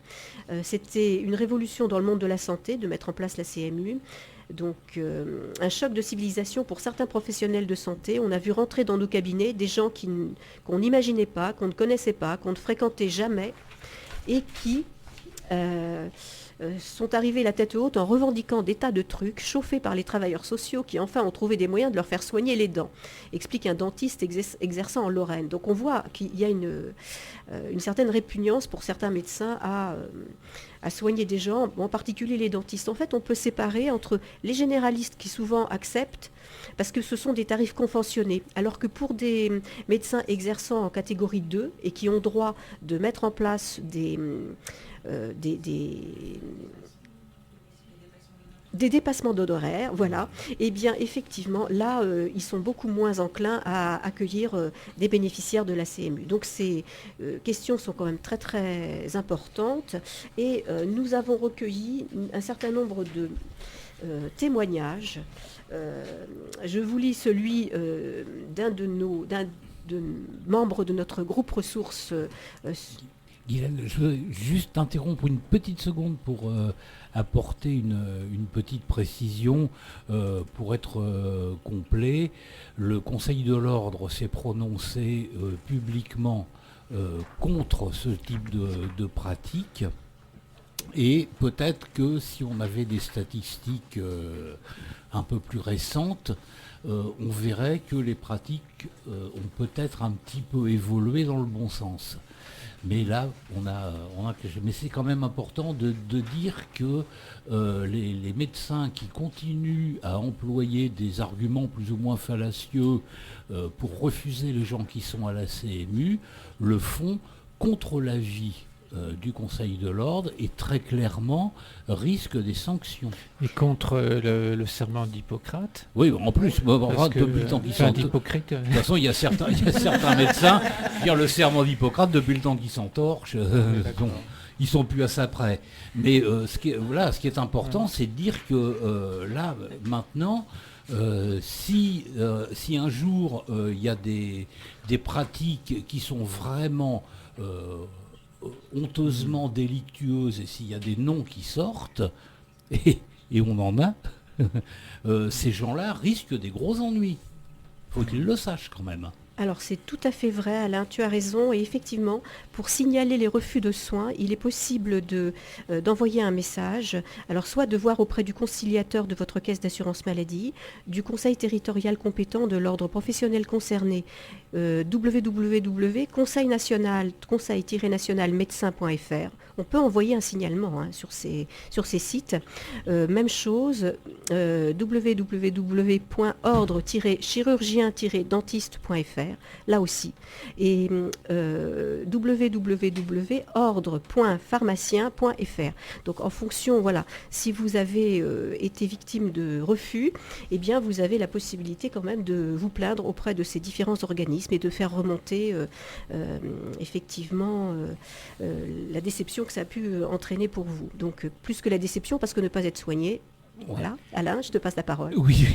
Speaker 6: C'était une révolution dans le monde de la santé de mettre en place la CMU. Donc, un choc de civilisation pour certains professionnels de santé. On a vu rentrer dans nos cabinets des gens qu'on n'imaginait pas, qu'on ne connaissait pas, qu'on ne fréquentait jamais et qui sont arrivés la tête haute en revendiquant des tas de trucs chauffés par les travailleurs sociaux qui enfin ont trouvé des moyens de leur faire soigner les dents, explique un dentiste exerçant en Lorraine. Donc on voit qu'il y a une certaine répugnance pour certains médecins à soigner des gens, en particulier les dentistes. En fait, on peut séparer entre les généralistes qui souvent acceptent parce que ce sont des tarifs conventionnés, alors que pour des médecins exerçant en catégorie 2 et qui ont droit de mettre en place des dépassements d'honoraires, voilà, et bien effectivement, là, ils sont beaucoup moins enclins à accueillir des bénéficiaires de la CMU. Donc ces questions sont quand même très très importantes et nous avons recueilli un certain nombre de témoignages. Je vous lis celui d'un membre de notre groupe ressources.
Speaker 1: Guylaine, je veux juste t'interrompre une petite seconde pour apporter une petite précision pour être complet. Le Conseil de l'Ordre s'est prononcé publiquement contre ce type de pratique. Et peut-être que si on avait des statistiques un peu plus récentes, on verrait que les pratiques ont peut-être un petit peu évolué dans le bon sens. Mais là, mais c'est quand même important de dire que les médecins qui continuent à employer des arguments plus ou moins fallacieux pour refuser les gens qui sont à la CMU, le font contre l'avis du Conseil de l'Ordre et très clairement risque des sanctions.
Speaker 2: Et contre le serment d'Hippocrate.
Speaker 1: Oui, en plus, depuis le temps qu'ils sont... De toute façon, il y a certains médecins qui ont le serment d'Hippocrate depuis le temps qu'ils s'entorchent. Ils sont plus à ça près. Mais ce qui est important, c'est de dire que là, maintenant, si un jour il y a des pratiques qui sont vraiment honteusement délictueuses et s'il y a des noms qui sortent, et on en a, ces gens-là risquent des gros ennuis. Faut qu'ils le sachent quand même.
Speaker 6: Alors c'est tout à fait vrai, Alain, tu as raison. Et effectivement, pour signaler les refus de soins, il est possible d'envoyer un message. Alors soit de voir auprès du conciliateur de votre caisse d'assurance maladie, du conseil territorial compétent de l'ordre professionnel concerné, www.conseil-national-médecin.fr. On peut envoyer un signalement sur ces sites. Même chose, www.ordre-chirurgien-dentiste.fr. là aussi. Et www.ordre.pharmacien.fr. Donc en fonction, voilà, si vous avez été victime de refus, eh bien vous avez la possibilité quand même de vous plaindre auprès de ces différents organismes et de faire remonter effectivement la déception que ça a pu entraîner pour vous. Donc plus que la déception, parce que ne pas être soigné. Voilà, Alain, je te passe la parole.
Speaker 1: Oui,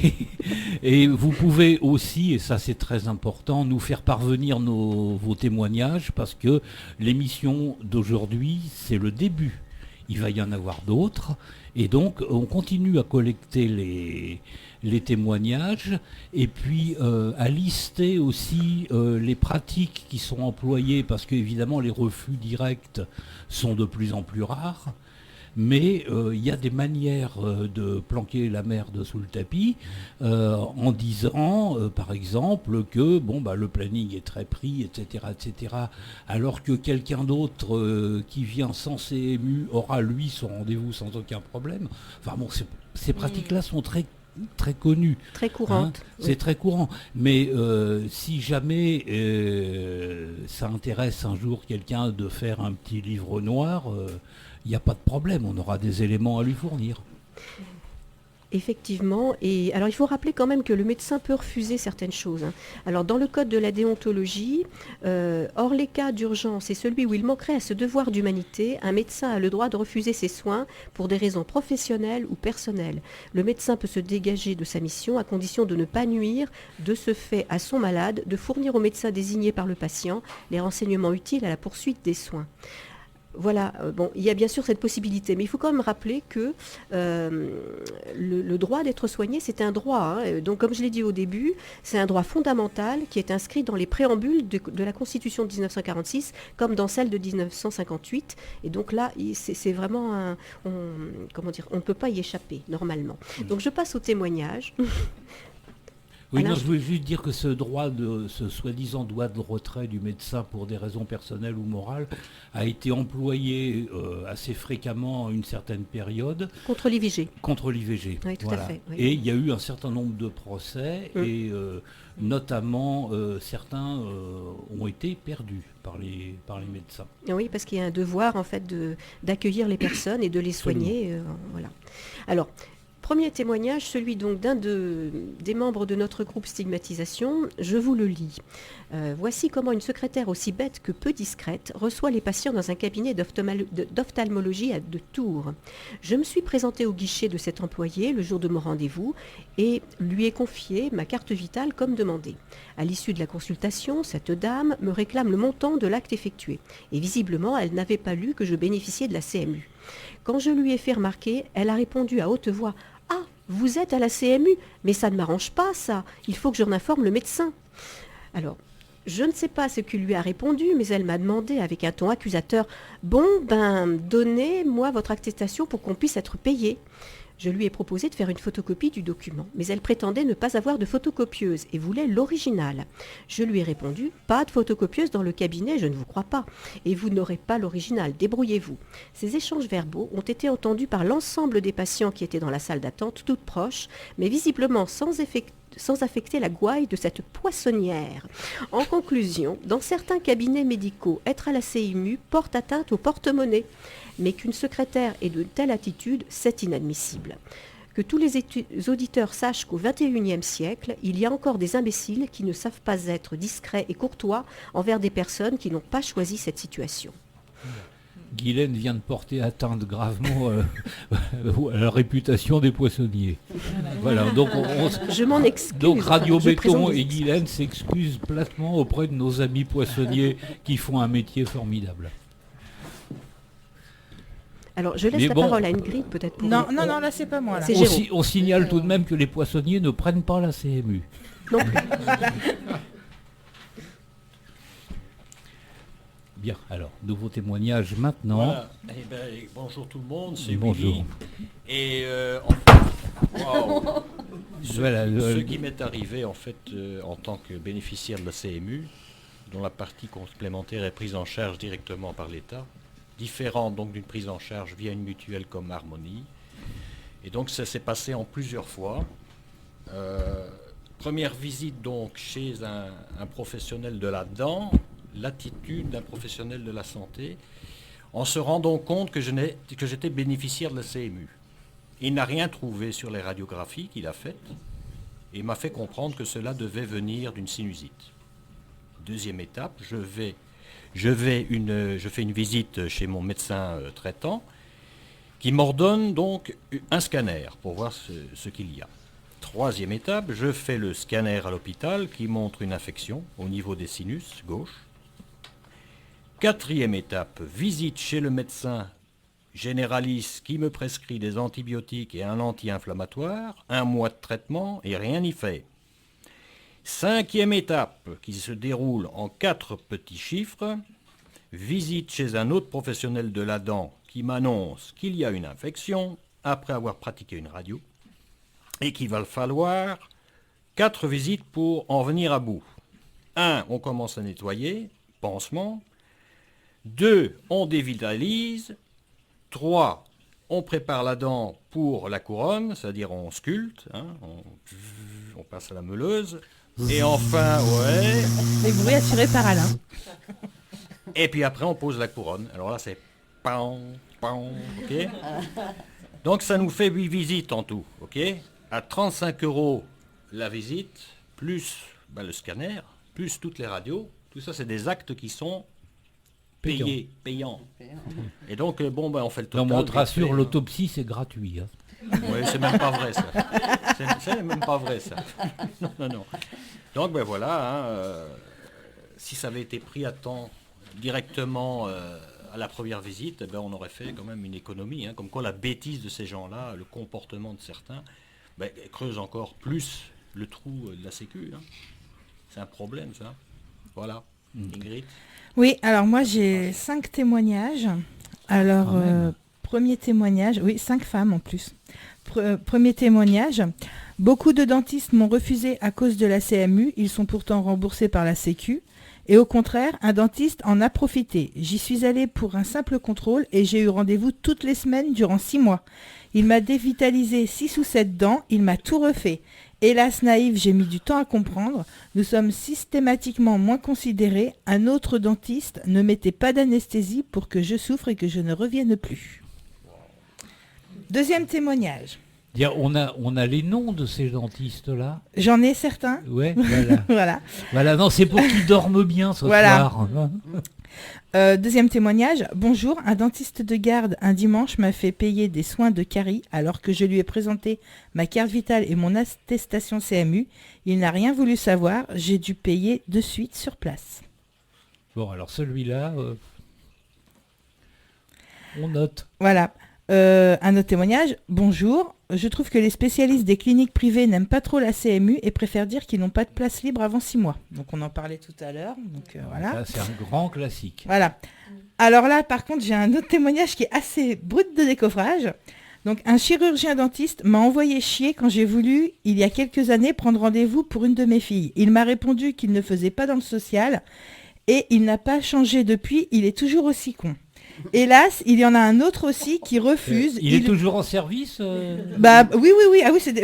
Speaker 1: et vous pouvez aussi, et ça c'est très important, nous faire parvenir vos témoignages, parce que l'émission d'aujourd'hui, c'est le début. Il va y en avoir d'autres, et donc on continue à collecter les témoignages, et puis à lister aussi les pratiques qui sont employées, parce qu'évidemment les refus directs sont de plus en plus rares. Mais il y a des manières de planquer la merde sous le tapis en disant, par exemple, que le planning est très pris, etc., etc., alors que quelqu'un d'autre qui vient sans CMU aura, lui, son rendez-vous sans aucun problème. Enfin bon, ces pratiques-là sont très connues.
Speaker 6: Très courantes.
Speaker 1: C'est très courant. Mais si jamais ça intéresse un jour quelqu'un de faire un petit livre noir... il n'y a pas de problème, on aura des éléments à lui fournir.
Speaker 6: Effectivement, et alors il faut rappeler quand même que le médecin peut refuser certaines choses. Alors dans le code de la déontologie, hors les cas d'urgence et celui où il manquerait à ce devoir d'humanité, un médecin a le droit de refuser ses soins pour des raisons professionnelles ou personnelles. Le médecin peut se dégager de sa mission à condition de ne pas nuire de ce fait à son malade, de fournir au médecin désigné par le patient les renseignements utiles à la poursuite des soins. Voilà, il y a bien sûr cette possibilité, mais il faut quand même rappeler que le droit d'être soigné, c'est un droit. Donc, comme je l'ai dit au début, c'est un droit fondamental qui est inscrit dans les préambules de la Constitution de 1946, comme dans celle de 1958. Et donc là, c'est vraiment on ne peut pas y échapper, normalement. Donc, je passe au témoignage.
Speaker 1: Oui, non, je voulais juste dire que ce soi-disant droit de retrait du médecin pour des raisons personnelles ou morales a été employé assez fréquemment à une certaine période.
Speaker 6: Contre l'IVG.
Speaker 1: Contre l'IVG.
Speaker 6: Oui, tout à fait. Oui.
Speaker 1: Et il y a eu un certain nombre de procès et notamment certains ont été perdus par les médecins.
Speaker 6: Oui, parce qu'il y a un devoir en fait d'accueillir les personnes et de les soigner. Voilà. Alors, premier témoignage, celui donc d'un des membres de notre groupe Stigmatisation, je vous le lis. Voici comment une secrétaire aussi bête que peu discrète reçoit les patients dans un cabinet d'ophtalmologie de Tours. Je me suis présentée au guichet de cet employé le jour de mon rendez-vous et lui ai confié ma carte vitale comme demandé. À l'issue de la consultation, cette dame me réclame le montant de l'acte effectué. Et visiblement, elle n'avait pas lu que je bénéficiais de la CMU. Quand je lui ai fait remarquer, elle a répondu à haute voix « Ah, vous êtes à la CMU, mais ça ne m'arrange pas, ça. Il faut que j'en informe le médecin. » Alors, je ne sais pas ce qu'il lui a répondu, mais elle m'a demandé avec un ton accusateur « Bon, donnez-moi votre attestation pour qu'on puisse être payé. » Je lui ai proposé de faire une photocopie du document, mais elle prétendait ne pas avoir de photocopieuse et voulait l'original. Je lui ai répondu « Pas de photocopieuse dans le cabinet, je ne vous crois pas. Et vous n'aurez pas l'original, débrouillez-vous. » Ces échanges verbaux ont été entendus par l'ensemble des patients qui étaient dans la salle d'attente, toutes proches, mais visiblement sans affecter la gouaille de cette poissonnière. En conclusion, dans certains cabinets médicaux, être à la CMU porte atteinte au porte-monnaie. Mais qu'une secrétaire ait de telle attitude, c'est inadmissible. Que tous les auditeurs sachent qu'au XXIe siècle, il y a encore des imbéciles qui ne savent pas être discrets et courtois envers des personnes qui n'ont pas choisi cette situation.
Speaker 1: Guylaine vient de porter atteinte gravement à la réputation des poissonniers. Voilà, donc
Speaker 6: je m'en excuse.
Speaker 1: Donc Radio Béton et Guylaine s'excusent platement auprès de nos amis poissonniers qui font un métier formidable.
Speaker 6: Alors, je laisse parole à Ingrid, peut-être pour...
Speaker 3: Non, là, c'est pas moi. Là.
Speaker 1: On signale tout de même que les poissonniers ne prennent pas la CMU.
Speaker 6: Non plus.
Speaker 1: Bien, alors, nouveau témoignage maintenant.
Speaker 7: Voilà. Bonjour tout le monde, c'est
Speaker 1: bonjour.
Speaker 7: Willy. Et ce qui m'est arrivé en fait en tant que bénéficiaire de la CMU, dont la partie complémentaire est prise en charge directement par l'État, différente donc d'une prise en charge via une mutuelle comme Harmonie. Et donc ça s'est passé en plusieurs fois. Première visite donc chez un professionnel de la dent, l'attitude d'un professionnel de la santé, en se rendant compte que j'étais bénéficiaire de la CMU. Il n'a rien trouvé sur les radiographies qu'il a faites et m'a fait comprendre que cela devait venir d'une sinusite. Deuxième étape, je fais une visite chez mon médecin traitant qui m'ordonne donc un scanner pour voir ce qu'il y a. Troisième étape, je fais le scanner à l'hôpital qui montre une infection au niveau des sinus gauche. Quatrième étape, visite chez le médecin généraliste qui me prescrit des antibiotiques et un anti-inflammatoire, 1 mois de traitement et rien n'y fait. Cinquième étape qui se déroule en 4 petits chiffres, visite chez un autre professionnel de la dent qui m'annonce qu'il y a une infection après avoir pratiqué une radio et qu'il va falloir 4 visites pour en venir à bout. 1, on commence à nettoyer, pansement. 2, on dévitalise. 3, on prépare la dent pour la couronne, c'est-à-dire on sculpte, hein, on passe à la meuleuse. Et enfin, ouais.
Speaker 3: Les bruits assurés par Alain.
Speaker 7: Et puis après, on pose la couronne. Alors là, c'est pan, pan, ok. Donc ça nous fait 8 visites en tout, ok. À 35 € la visite, plus le scanner, plus toutes les radios. Tout ça, c'est des actes qui sont payants. Et donc, on fait le total.
Speaker 1: Non, mais on te rassure, l'autopsie, c'est gratuit. Hein.
Speaker 7: Oui, c'est même pas vrai, ça. C'est même pas vrai, ça. Non. Donc, voilà, si ça avait été pris à temps directement à la première visite, on aurait fait quand même une économie. Hein, comme quoi la bêtise de ces gens-là, le comportement de certains, creuse encore plus le trou de la Sécu. Hein. C'est un problème, ça. Voilà. Ingrid.
Speaker 3: Oui, alors moi j'ai 5 témoignages. Alors, premier témoignage, oui, 5 femmes en plus. Premier témoignage, beaucoup de dentistes m'ont refusé à cause de la CMU, ils sont pourtant remboursés par la Sécu. Et au contraire, un dentiste en a profité. J'y suis allée pour un simple contrôle et j'ai eu rendez-vous toutes les semaines durant 6 mois. Il m'a dévitalisé 6 ou 7 dents, il m'a tout refait. Hélas naïve, j'ai mis du temps à comprendre. Nous sommes systématiquement moins considérés. Un autre dentiste ne mettait pas d'anesthésie pour que je souffre et que je ne revienne plus. Deuxième témoignage.
Speaker 1: On a les noms de ces dentistes-là.
Speaker 3: J'en ai certains.
Speaker 1: Ouais, voilà.
Speaker 3: Voilà.
Speaker 1: Voilà, non, c'est pour qu'ils dorment bien ce soir.
Speaker 3: Deuxième témoignage. Bonjour, un dentiste de garde un dimanche m'a fait payer des soins de carie alors que je lui ai présenté ma carte vitale et mon attestation CMU. Il n'a rien voulu savoir. J'ai dû payer de suite sur place.
Speaker 1: Bon, alors celui-là, on note.
Speaker 3: Voilà. Un autre témoignage. Bonjour. Je trouve que les spécialistes des cliniques privées n'aiment pas trop la CMU et préfèrent dire qu'ils n'ont pas de place libre avant 6 mois. Donc on en parlait tout à l'heure. Donc voilà.
Speaker 1: Ça, c'est un grand classique.
Speaker 3: Voilà. Alors là, par contre, j'ai un autre témoignage qui est assez brut de décoffrage. Donc un chirurgien dentiste m'a envoyé chier quand j'ai voulu, il y a quelques années, prendre rendez-vous pour une de mes filles. Il m'a répondu qu'il ne faisait pas dans le social et il n'a pas changé depuis, il est toujours aussi con. Hélas, il y en a un autre aussi qui refuse.
Speaker 1: Il est toujours en service
Speaker 3: Oui. Ah oui,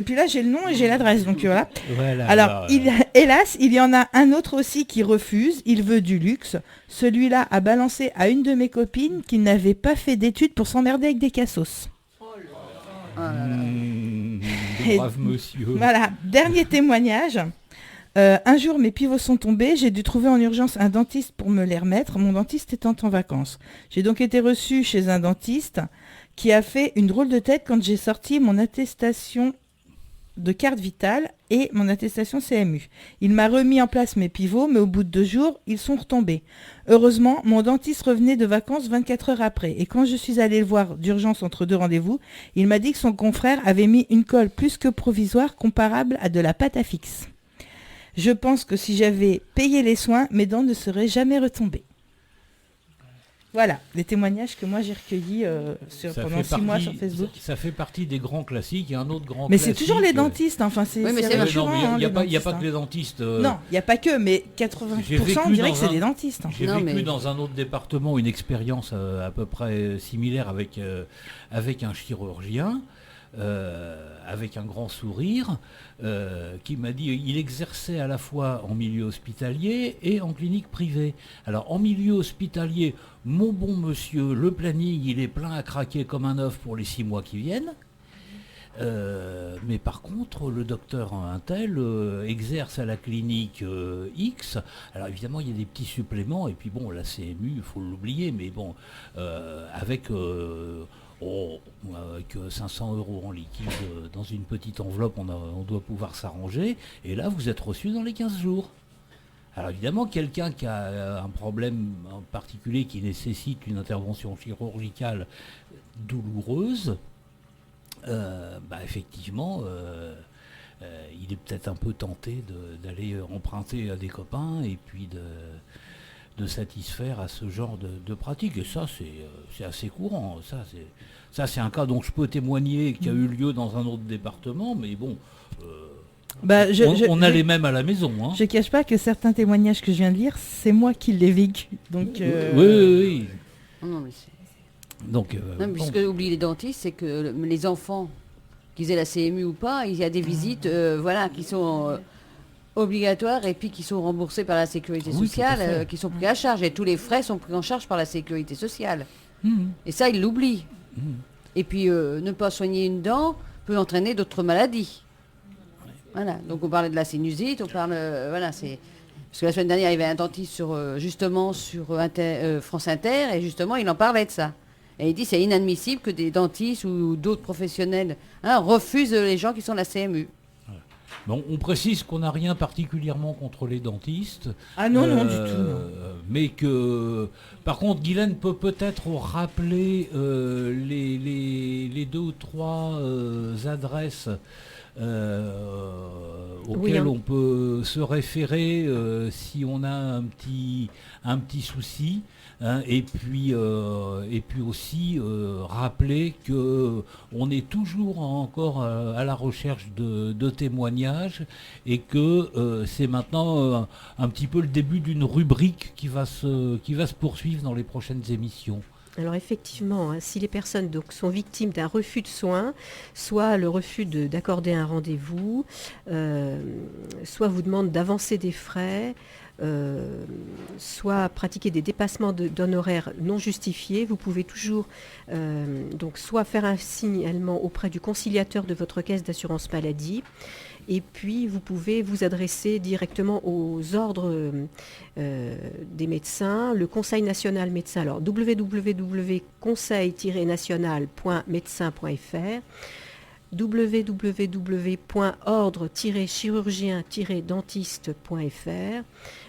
Speaker 3: puis là j'ai le nom et j'ai l'adresse, donc voilà. Alors, hélas, il y en a un autre aussi qui refuse. Il veut du luxe. Celui-là a balancé à une de mes copines qu'il n'avait pas fait d'études pour s'emmerder avec des cassos.
Speaker 1: Brave monsieur.
Speaker 3: Voilà, dernier témoignage. Un jour, mes pivots sont tombés. J'ai dû trouver en urgence un dentiste pour me les remettre, mon dentiste étant en vacances. J'ai donc été reçue chez un dentiste qui a fait une drôle de tête quand j'ai sorti mon attestation de carte vitale et mon attestation CMU. Il m'a remis en place mes pivots, mais au bout de 2 jours, ils sont retombés. Heureusement, mon dentiste revenait de vacances 24 heures après. Et quand je suis allée le voir d'urgence entre 2 rendez-vous, il m'a dit que son confrère avait mis une colle plus que provisoire comparable à de la pâte à fixe. Je pense que si j'avais payé les soins, mes dents ne seraient jamais retombées. Voilà, les témoignages que moi j'ai recueillis pendant 6 mois sur Facebook.
Speaker 1: Ça fait partie des grands classiques. Il y a un autre grand
Speaker 3: mais
Speaker 1: classique.
Speaker 3: C'est toujours les dentistes, enfin c'est
Speaker 1: récurrent. Il n'y a pas que les dentistes.
Speaker 3: Non, il n'y a pas que, mais 80% on dirait que c'est des dentistes.
Speaker 1: J'ai vécu dans un autre département une expérience à peu près similaire avec un chirurgien. avec un grand sourire, qui m'a dit il exerçait à la fois en milieu hospitalier et en clinique privée. Alors en milieu hospitalier, mon bon monsieur, le planning il est plein à craquer comme un œuf pour les 6 mois qui viennent. Mais par contre, le docteur Intel exerce à la clinique X. Alors évidemment, il y a des petits suppléments, et puis bon, la CMU, il faut l'oublier, mais bon, avec 500 € en liquide dans une petite enveloppe, on doit pouvoir s'arranger, et là, vous êtes reçu dans les 15 jours. Alors évidemment, quelqu'un qui a un problème en particulier qui nécessite une intervention chirurgicale douloureuse, effectivement, il est peut-être un peu tenté d'aller emprunter à des copains et puis de satisfaire à ce genre de pratique. Et ça, c'est assez courant. Ça, c'est un cas dont je peux témoigner qui a eu lieu dans un autre département, mais bon... on a les mêmes à la maison. Hein.
Speaker 3: Je ne cache pas que certains témoignages que je viens de lire, c'est moi qui l'ai vécu. Donc,
Speaker 1: oui.
Speaker 4: Non, mais c'est...
Speaker 1: Donc,
Speaker 4: puisque oublie les dentistes, c'est que les enfants, qu'ils aient la CMU ou pas, il y a des visites qui sont obligatoires et puis qui sont remboursées par la sécurité sociale, qui sont pris à charge. Et tous les frais sont pris en charge par la sécurité sociale. Et ça, ils l'oublient. Et puis, ne pas soigner une dent peut entraîner d'autres maladies. Voilà, donc on parlait de la sinusite, on parle... c'est... Parce que la semaine dernière, il y avait un dentiste sur France Inter, et justement, il en parlait de ça. Et il dit c'est inadmissible que des dentistes ou d'autres professionnels refusent les gens qui sont de la CMU.
Speaker 1: Bon, on précise qu'on n'a rien particulièrement contre les dentistes.
Speaker 3: Ah non, non, du tout. Non.
Speaker 1: Mais que, par contre, Guylaine peut peut-être rappeler les 2 ou 3 adresses auxquelles on peut se référer si on a un petit souci. Et puis aussi rappeler qu'on est toujours encore à la recherche de témoignages et que c'est maintenant un petit peu le début d'une rubrique qui va se poursuivre dans les prochaines émissions.
Speaker 6: Alors effectivement, si les personnes sont victimes d'un refus de soins, soit le refus d'accorder un rendez-vous, soit vous demandent d'avancer des frais, soit pratiquer des dépassements d'honoraires non justifiés, vous pouvez toujours soit faire un signalement auprès du conciliateur de votre caisse d'assurance maladie, et puis vous pouvez vous adresser directement aux ordres des médecins, le Conseil national médecin, alors www.conseil-national.médecin.fr, www.ordre-chirurgien-dentiste.fr,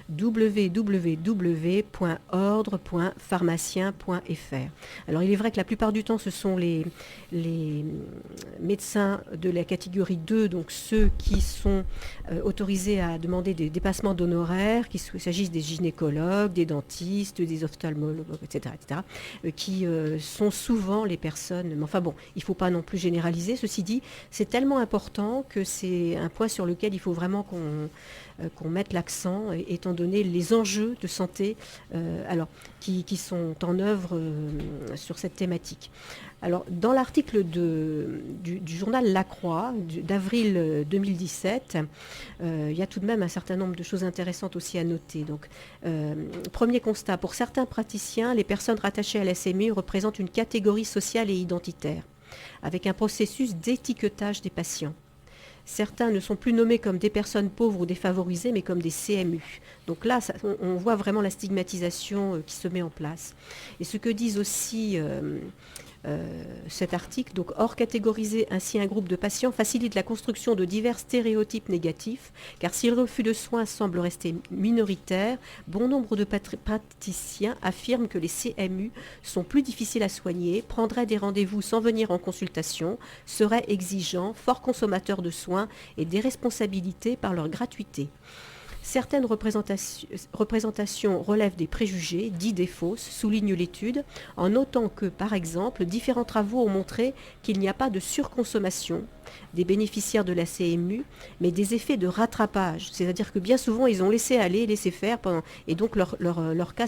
Speaker 6: www.ordre.pharmacien.fr. Alors il est vrai que la plupart du temps ce sont les médecins de la catégorie 2, donc ceux qui sont autorisés à demander des dépassements d'honoraires, qu'il s'agisse des gynécologues, des dentistes, des ophtalmologues, etc., qui sont souvent les personnes, mais enfin bon, il ne faut pas non plus généraliser. Ceci dit, c'est tellement important que c'est un point sur lequel il faut vraiment qu'on mette l'accent, étant donné les enjeux de santé qui sont en œuvre sur cette thématique. Alors, dans l'article du journal La Croix d'avril 2017, il y a tout de même un certain nombre de choses intéressantes aussi à noter. Donc, premier constat, pour certains praticiens, les personnes rattachées à la CMU représentent une catégorie sociale et identitaire, avec un processus d'étiquetage des patients. Certains ne sont plus nommés comme des personnes pauvres ou défavorisées, mais comme des CMU. Donc là, on voit vraiment la stigmatisation qui se met en place. Et ce que disent aussi cet article, donc hors catégoriser ainsi un groupe de patients facilite la construction de divers stéréotypes négatifs, car si le refus de soins semble rester minoritaire, bon nombre de praticiens affirment que les CMU sont plus difficiles à soigner, prendraient des rendez-vous sans venir en consultation, seraient exigeants, forts consommateurs de soins et des responsabilités par leur gratuité. Certaines représentations relèvent des préjugés, dits des fausses, souligne l'étude, en notant que, par exemple, différents travaux ont montré qu'il n'y a pas de surconsommation des bénéficiaires de la CMU, mais des effets de rattrapage. C'est-à-dire que bien souvent, ils ont laissé aller, laissé faire, et donc leur cas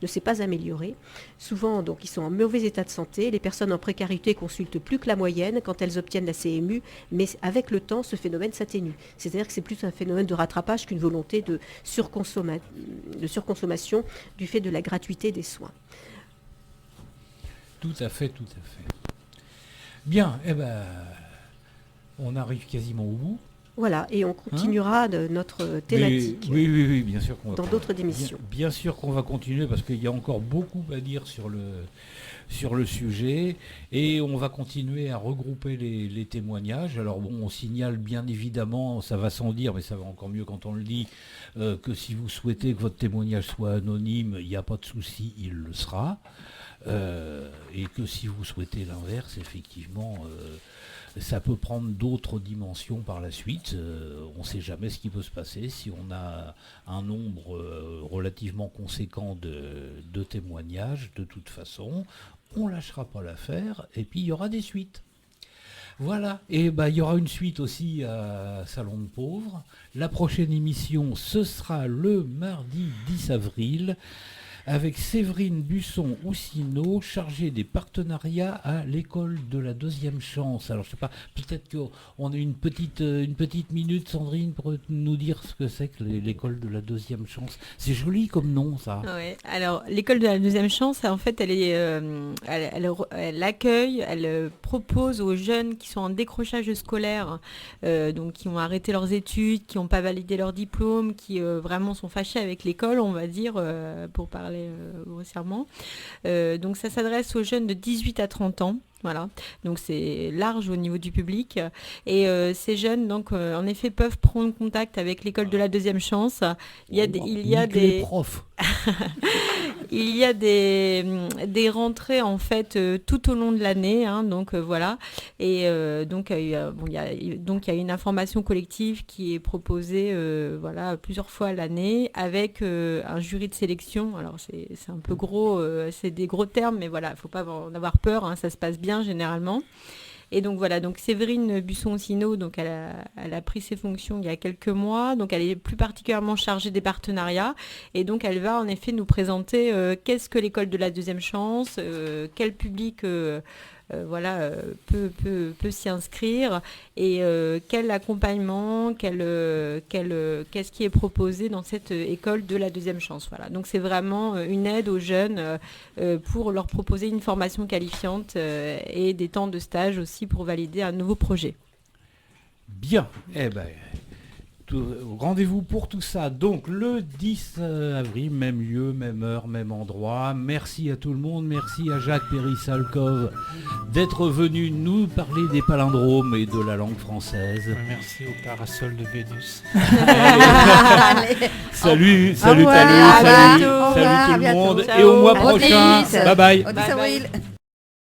Speaker 6: ne s'est pas amélioré. Souvent, donc, ils sont en mauvais état de santé. Les personnes en précarité consultent plus que la moyenne quand elles obtiennent la CMU, mais avec le temps, ce phénomène s'atténue. C'est-à-dire que c'est plus un phénomène de rattrapage qu'une volonté de surconsommation du fait de la gratuité des soins.
Speaker 1: Tout à fait. Bien, on arrive quasiment au bout.
Speaker 6: Voilà, et on continuera de notre thématique.
Speaker 1: Oui, bien sûr.
Speaker 6: Dans d'autres émissions.
Speaker 1: Bien sûr qu'on va continuer parce qu'il y a encore beaucoup à dire sur le sujet et on va continuer à regrouper les témoignages. Alors bon, on signale bien évidemment, ça va sans dire, mais ça va encore mieux quand on le dit, que si vous souhaitez que votre témoignage soit anonyme, il n'y a pas de souci, il le sera. Et que si vous souhaitez l'inverse, effectivement, ça peut prendre d'autres dimensions par la suite. On ne sait jamais ce qui peut se passer. Si on a un nombre relativement conséquent de témoignages, de toute façon, on ne lâchera pas l'affaire et puis il y aura des suites. Voilà, et il y aura une suite aussi à Salon de Pauvres. La prochaine émission, ce sera le mardi 10 avril. Avec Séverine Busson-Houssineau, chargée des partenariats à l'école de la deuxième chance. Alors je sais pas, peut-être qu'on a une petite minute, Sandrine, pour nous dire ce que c'est que l'école de la deuxième chance. C'est joli comme nom, ça.
Speaker 5: Ouais. Alors l'école de la deuxième chance, en fait, elle accueille, elle propose aux jeunes qui sont en décrochage scolaire, donc qui ont arrêté leurs études, qui n'ont pas validé leur diplôme, qui vraiment sont fâchés avec l'école, on va dire, pour parler grossièrement. Donc ça s'adresse aux jeunes de 18 à 30 ans. Voilà, donc c'est large au niveau du public et ces jeunes donc en effet peuvent prendre contact avec l'école de la deuxième chance. Il y a des
Speaker 1: profs.
Speaker 5: Il y a des rentrées en fait tout au long de l'année, donc voilà. Et donc il y a une information collective qui est proposée voilà plusieurs fois à l'année avec un jury de sélection. Alors c'est un peu gros, c'est des gros termes, mais voilà, il faut pas en avoir peur, ça se passe bien généralement. Et donc voilà, donc Séverine Busson-Houssineau, donc elle a pris ses fonctions il y a quelques mois, donc elle est plus particulièrement chargée des partenariats et donc elle va en effet nous présenter qu'est-ce que l'école de la deuxième chance, quel public peut s'y inscrire et quel accompagnement, qu'est-ce qui est proposé dans cette école de la deuxième chance. Voilà. Donc c'est vraiment une aide aux jeunes pour leur proposer une formation qualifiante et des temps de stage aussi pour valider un nouveau projet.
Speaker 1: Bien, rendez-vous pour tout ça, donc le 10 avril, même lieu, même heure, même endroit. Merci à tout le monde, merci à Jacques Péry-Salkov d'être venu nous parler des palindromes et de la langue française.
Speaker 2: Merci au parasol de Vénus.
Speaker 1: Salut tout
Speaker 4: Au revoir,
Speaker 1: le monde, et au mois prochain. Bye bye.
Speaker 4: Au 10 avril.